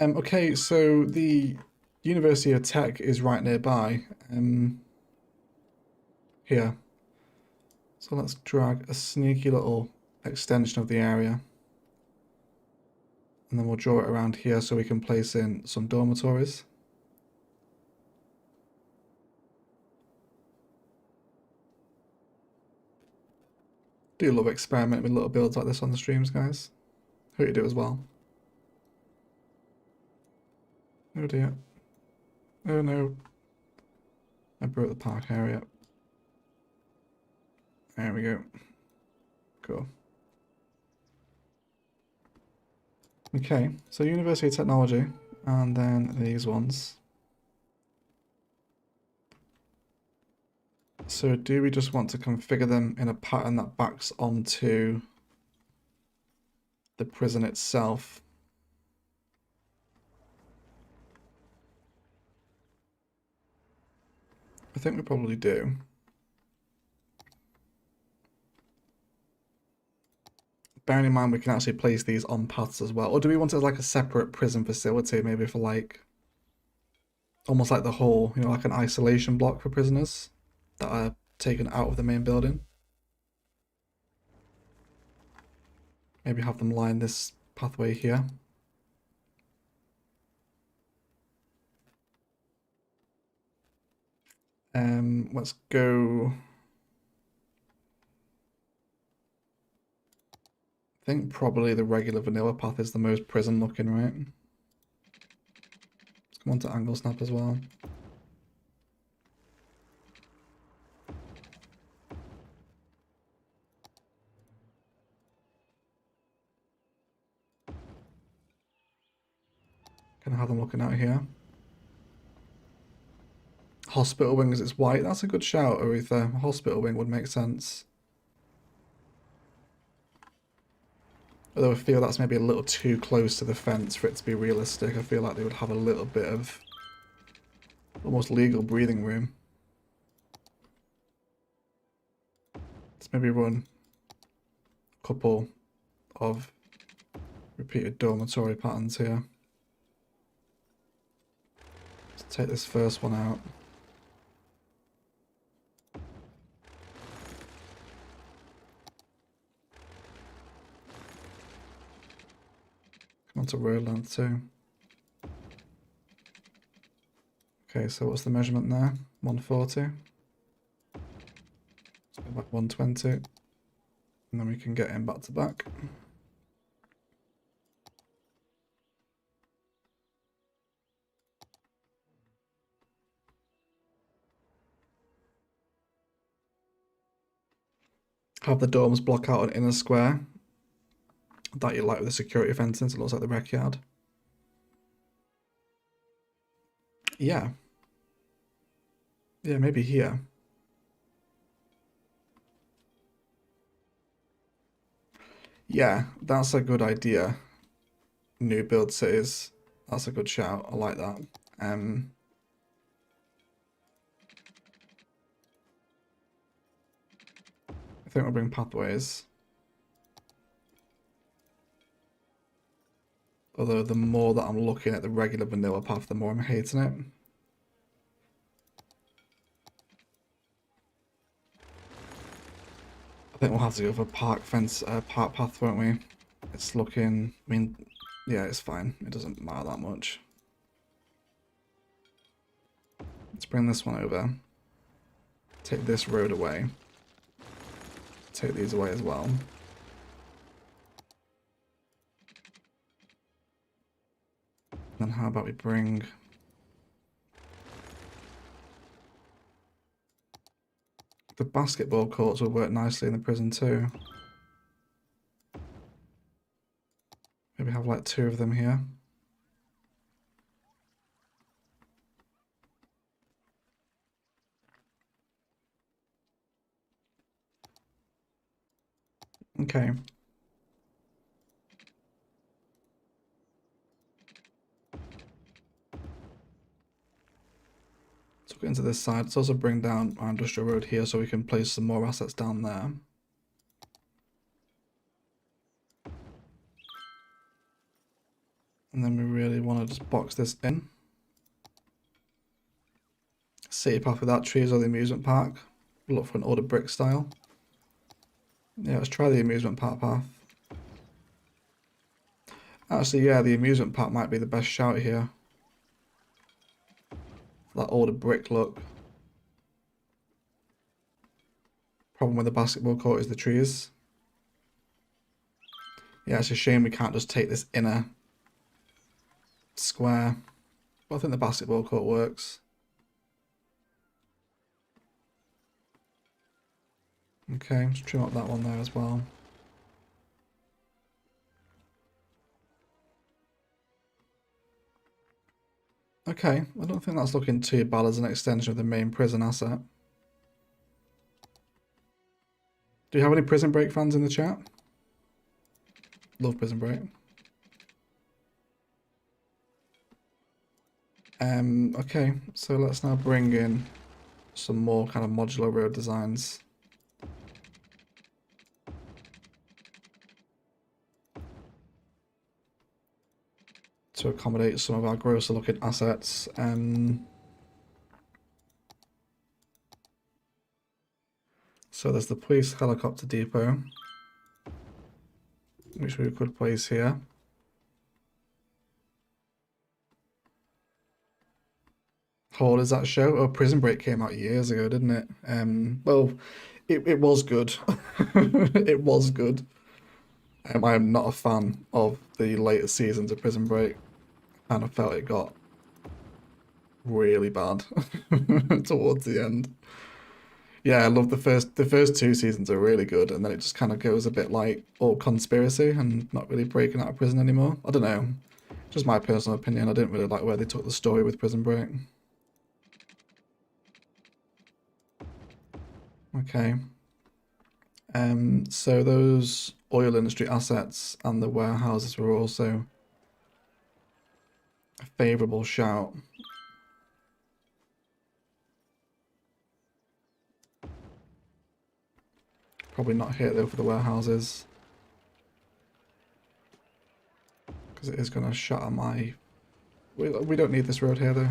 Okay, so the University of Tech is right nearby. Here. So let's drag a sneaky little extension of the area. And then we'll draw it around here so we can place in some dormitories. Do love experimenting with little builds like this on the streams, guys. Hope you do as well. Oh dear. Oh no. I broke the park area. There we go. Cool. Okay, so University of Technology, and then these ones. So do we just want to configure them in a pattern that backs onto the prison itself? I think we probably do. Bearing in mind we can actually place these on paths as well. Or do we want it as like a separate prison facility, maybe for like, almost like the whole, you know, like an isolation block for prisoners that are taken out of the main building? Maybe have them line this pathway here. Let's go. I think probably the regular vanilla path is the most prison looking, right? Let's come on to angle snap as well. Can I have them looking out here? Hospital wing as it's white. That's a good shout, Aretha. A hospital wing would make sense. Although I feel that's maybe a little too close to the fence for it to be realistic. I feel like they would have a little bit of almost legal breathing room. Let's maybe run a couple of repeated dormitory patterns here. Let's take this first one out. Come on to road length too. Okay, so what's the measurement there? 140. Let's go back 120. And then we can get in back to back. Have the dorms block out an inner square that you like with the security fencing, so it looks like the rec yard. Yeah. Yeah, maybe here. Yeah, that's a good idea. New build cities. That's a good shout. I like that. I think we'll bring pathways. Although the more that I'm looking at the regular vanilla path, the more I'm hating it. I think we'll have to go for park fence, park path, won't we? It's looking, I mean, yeah, it's fine. It doesn't matter that much. Let's bring this one over. Take this road away. Take these away as well. Then how about we bring The basketball courts would work nicely in the prison too. Maybe have like 2 of them here. Okay. Let's go into this side. Let's also bring down our industrial road here so we can place some more assets down there. And then we really want to just box this in. City path without trees or the amusement park. Look for an ordered brick style. Yeah, let's try the amusement park path. Actually, yeah, the amusement park might be the best shout here. That ordered brick look. Problem with the basketball court is the trees. Yeah, it's a shame we can't just take this inner square. But I think the basketball court works. Okay, let's trim up that one there as well. Okay, I don't think that's looking too bad as an extension of the main prison asset. Do you have any Prison Break fans in the chat? Love Prison Break. Okay, so let's now bring in some more kind of modular road designs. To accommodate some of our grosser looking assets. So there's the police helicopter depot, which we could place here. How old is that show? Oh, Prison Break came out years ago, didn't it? Well, it was good. It was good. I am not a fan of the later seasons of Prison Break. Kind of felt it got really bad towards the end. Yeah, I love the first 2 seasons are really good, and then it just kind of goes a bit like all conspiracy and not really breaking out of prison anymore. I don't know. Just my personal opinion. I didn't really like where they took the story with Prison Break. Okay. So those oil industry assets and the warehouses were also a favourable shout. Probably not here though for the warehouses. Because it is going to shatter my... We don't need this road here though.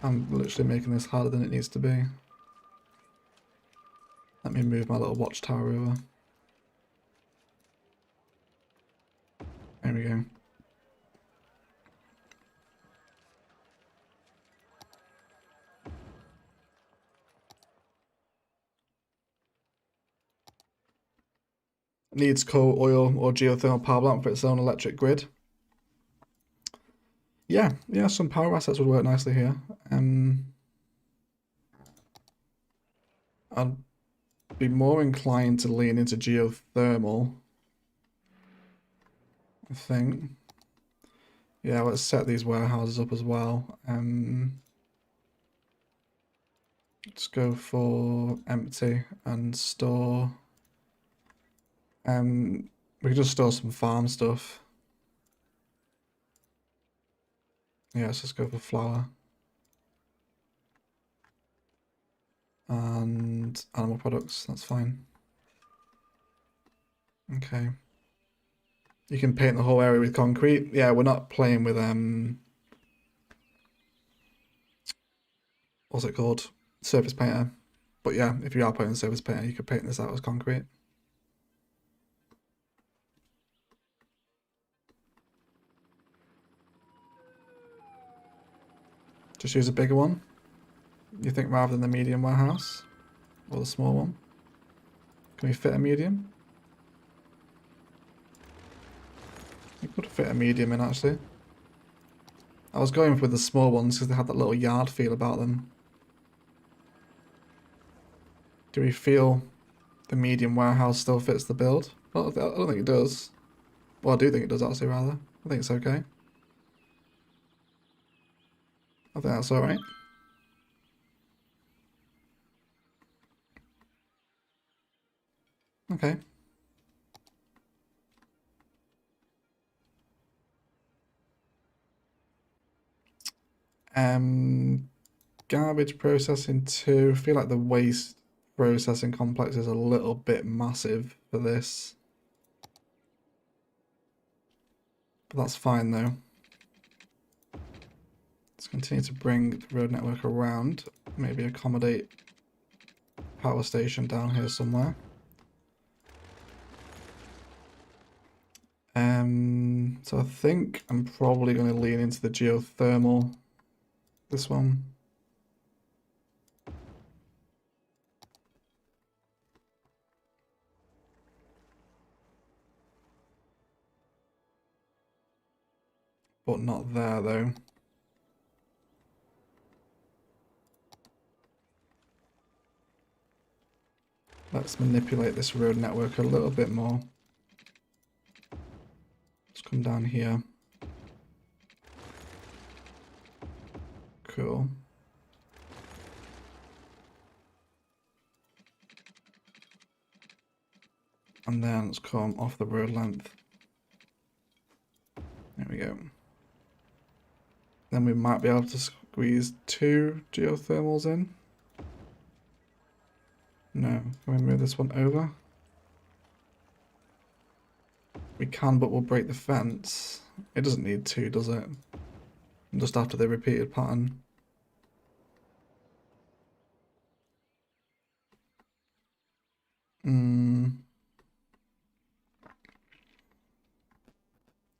I'm literally making this harder than it needs to be. Let me move my little watchtower over. There we go. Needs coal, oil, or geothermal power plant for its own electric grid. Yeah, some power assets would work nicely here. I'd be more inclined to lean into geothermal, I think. Yeah, let's set these warehouses up as well. Let's go for empty and store. We can just store some farm stuff. Yeah, let's just go for flour. And animal products, that's fine. Okay. You can paint the whole area with concrete. Yeah, we're not playing with what's it called? Surface painter. But yeah, if you are playing surface painter, you could paint this out as concrete. Just use a bigger one. You think rather than the medium warehouse? Or the small one? Can we fit a medium? We could fit a medium in actually. I was going with the small ones because they had that little yard feel about them. Do we feel the medium warehouse still fits the build? Well, I don't think it does. Well, I do think it does actually, rather. I think it's okay. I think that's alright. Okay. Garbage processing 2. I feel like the waste processing complex is a little bit massive for this. But that's fine though. Let's continue to bring the road network around. Maybe accommodate power station down here somewhere. So I think I'm probably going to lean into the geothermal. This one. But not there though. Let's manipulate this road network a little bit more. Let's come down here. Cool. And then let's come off the road length. There we go. Then we might be able to squeeze 2 geothermals in. No, can we move this one over? We can, but we'll break the fence. It doesn't need 2, does it? Just after the repeated pattern.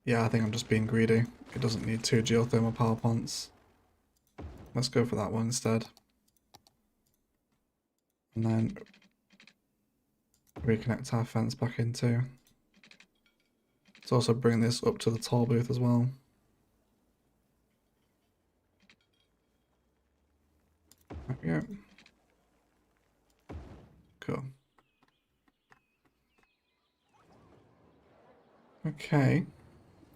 Yeah, I think I'm just being greedy. It doesn't need 2 geothermal power plants. Let's go for that one instead. And then reconnect our fence back into. Let's also bring this up to the toll booth as well. There we go. Cool. Okay.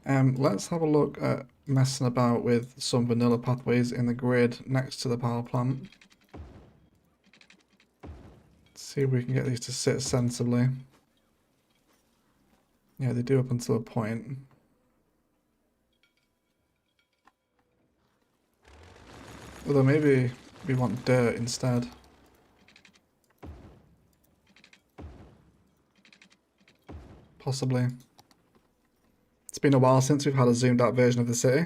Let's have a look at messing about with some vanilla pathways in the grid next to the power plant. Let's see if we can get these to sit sensibly. Yeah, they do up until a point. Although maybe we want dirt instead. Possibly. It's been a while since we've had a zoomed out version of the city.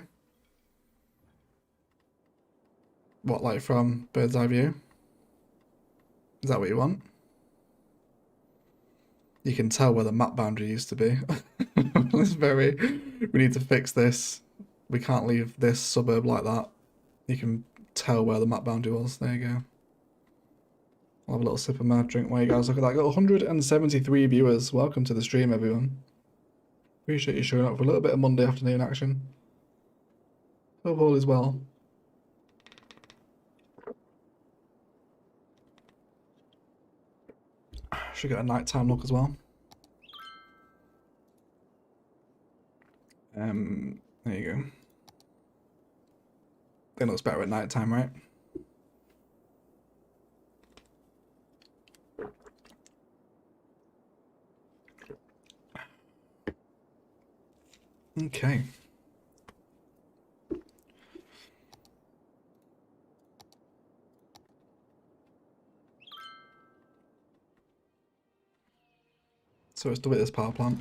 What, like from bird's eye view? Is that what you want? You can tell where the map boundary used to be. It's very... We need to fix this. We can't leave this suburb like that. You can tell where the map boundary was. There you go. I'll have a little sip of my drink while you guys look at that. Got 173 viewers. Welcome to the stream, everyone. Appreciate you showing up for a little bit of Monday afternoon action. Hope all is well. Should get a nighttime look as well. There you go. It looks better at nighttime, right? Okay. So it's to with this power plant.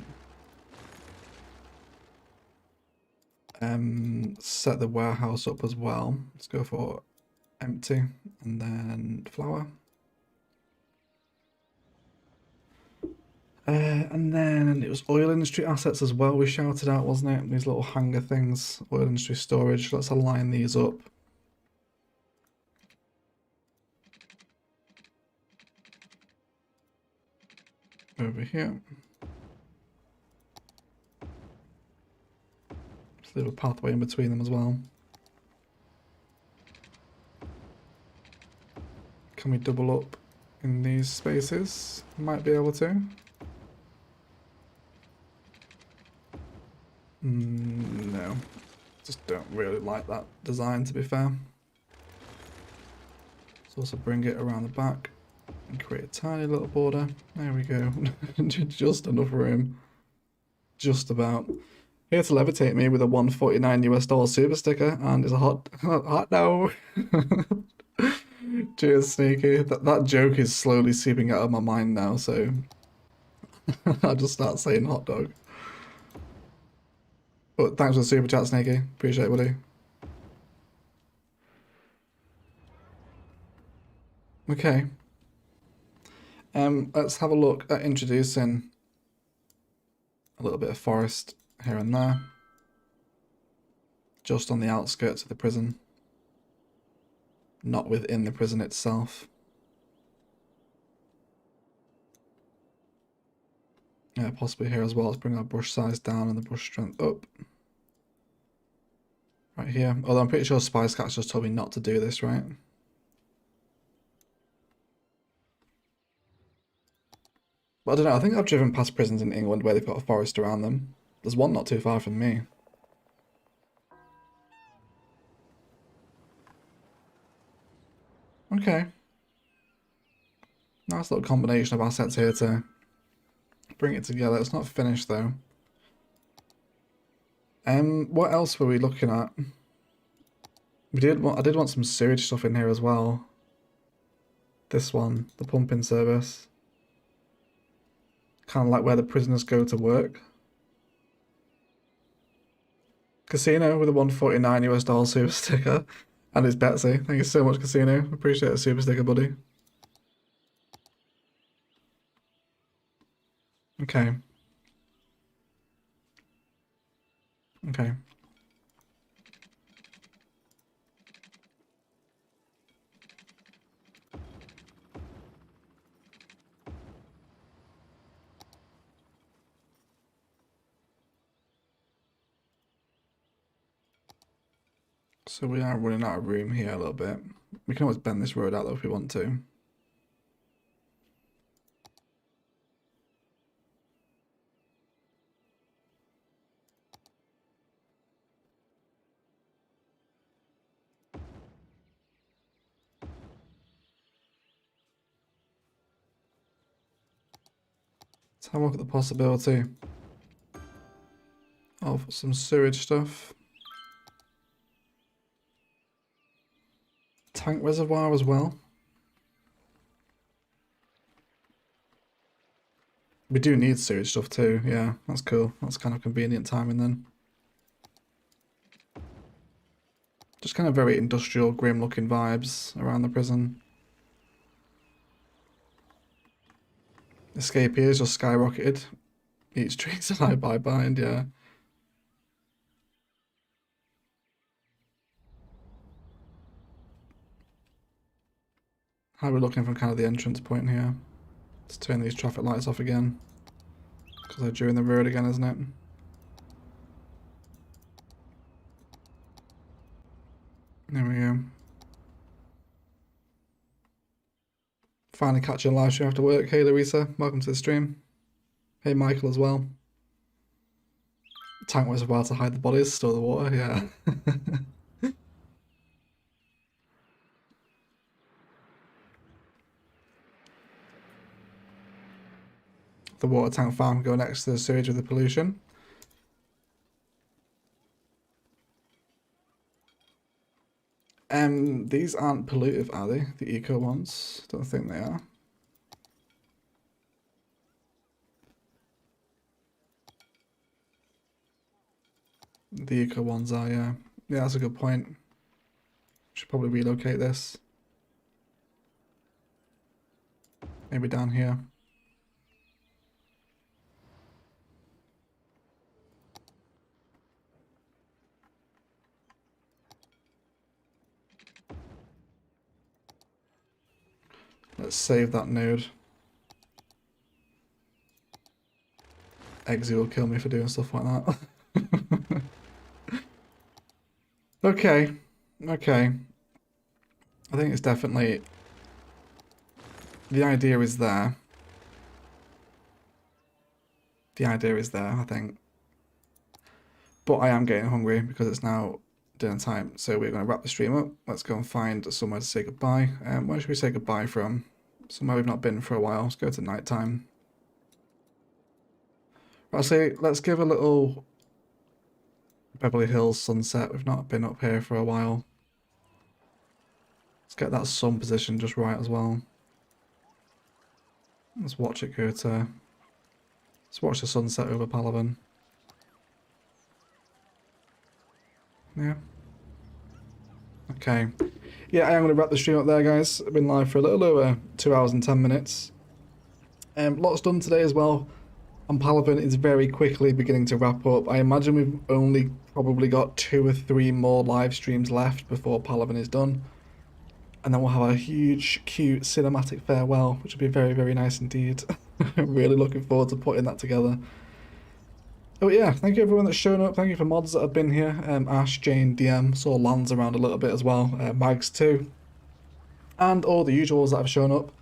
Set the warehouse up as well. Let's go for empty and then flour. And then it was oil industry assets as well we shouted out, wasn't it? These little hanger things, oil industry storage. Let's align these up. Over here. Let's leave a pathway in between them as well. Can we double up in these spaces. Might be able to. No. Just don't really like that design, to be fair. Let's also bring it around the back and create a tiny little border. There we go. Just enough room. Just about. Here to levitate me with a $149 super sticker, and it's a hot no. Cheers, Sneaky. That joke is slowly seeping out of my mind now, so I'll just start saying hot dog. But thanks for the super chat, Sneaky. Appreciate it, buddy. Okay. Let's have a look at introducing a little bit of forest here and there. Just on the outskirts of the prison. Not within the prison itself. Yeah, possibly here as well. Let's bring our brush size down and the brush strength up. Right here. Although I'm pretty sure Spice Cat's just told me not to do this, right? But I don't know, I think I've driven past prisons in England where they've got a forest around them. There's one not too far from me. Okay. Nice little combination of assets here to bring it together. It's not finished though. What else were we looking at? I did want some sewage stuff in here as well. This one, the pumping service. Kind of like where the prisoners go to work. Casino with a $149 super sticker. And it's Betsy. Thank you so much, Casino. Appreciate the super sticker, buddy. Okay. Okay. So we are running out of room here a little bit. We can always bend this road out though if we want to. Let's have a look at the possibility of some sewage stuff. Tank reservoir as well. We do need sewage stuff too, yeah, that's cool. That's kind of convenient timing then. Just kind of very industrial, grim looking vibes around the prison. Escapees just skyrocketed. Each trees that I buy bind, yeah. How are we looking from kind of the entrance point here? Let's turn these traffic lights off again. Because they're during the road again, isn't it? There we go. Finally catching a live stream after work. Hey Louisa, welcome to the stream. Hey Michael as well. Tank reservoir to hide the bodies, store the water, yeah. The water tank farm can go next to the sewage with the pollution. These aren't pollutive, are they? The eco ones? Don't think they are. The eco ones are, yeah. Yeah, that's a good point. Should probably relocate this. Maybe down here. Let's save that node. Eggsy will kill me for doing stuff like that. Okay. Okay. I think it's definitely the idea is there. The idea is there, I think. But I am getting hungry because it's now dinner time. So we're going to wrap the stream up. Let's go and find somewhere to say goodbye. Where should we say goodbye from? Somewhere we've not been for a while. Let's go to nighttime. I'll say let's give a little Beverly Hills sunset. We've not been up here for a while. Let's get that sun position just right as well. Let's watch it go to... Let's watch the sunset over Palaven. Yeah. Okay. Yeah, I am going to wrap the stream up there, guys. I've been live for a little over 2 hours and 10 minutes. Lots done today as well. And Palaven is very quickly beginning to wrap up. I imagine we've only probably got 2 or 3 more live streams left before Palaven is done. And then we'll have a huge, cute cinematic farewell, which will be very, very nice indeed. I'm really looking forward to putting that together. Oh yeah, thank you everyone that's shown up. Thank you for mods that have been here. Ash, Jane, DM, saw Lands around a little bit as well. Mags too. And all the usuals that have shown up.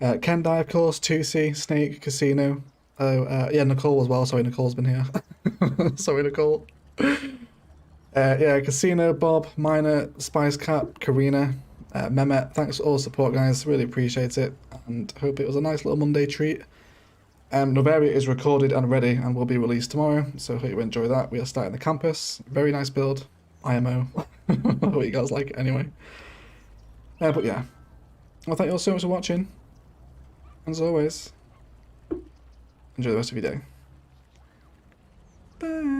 Kendai, of course, 2C, Snake, Casino. Oh, yeah, Nicole as well. Sorry, Nicole's been here. Sorry, Nicole. Yeah, Casino, Bob, Minor, Spice Cat, Karina, Mehmet. Thanks for all the support, guys. Really appreciate it. And hope it was a nice little Monday treat. Novaria is recorded and ready and will be released tomorrow, so hope you enjoy that. We are starting the campus. Very nice build. IMO. I hope you guys like it anyway. But yeah. Well, thank you all so much for watching. As always, enjoy the rest of your day. Bye.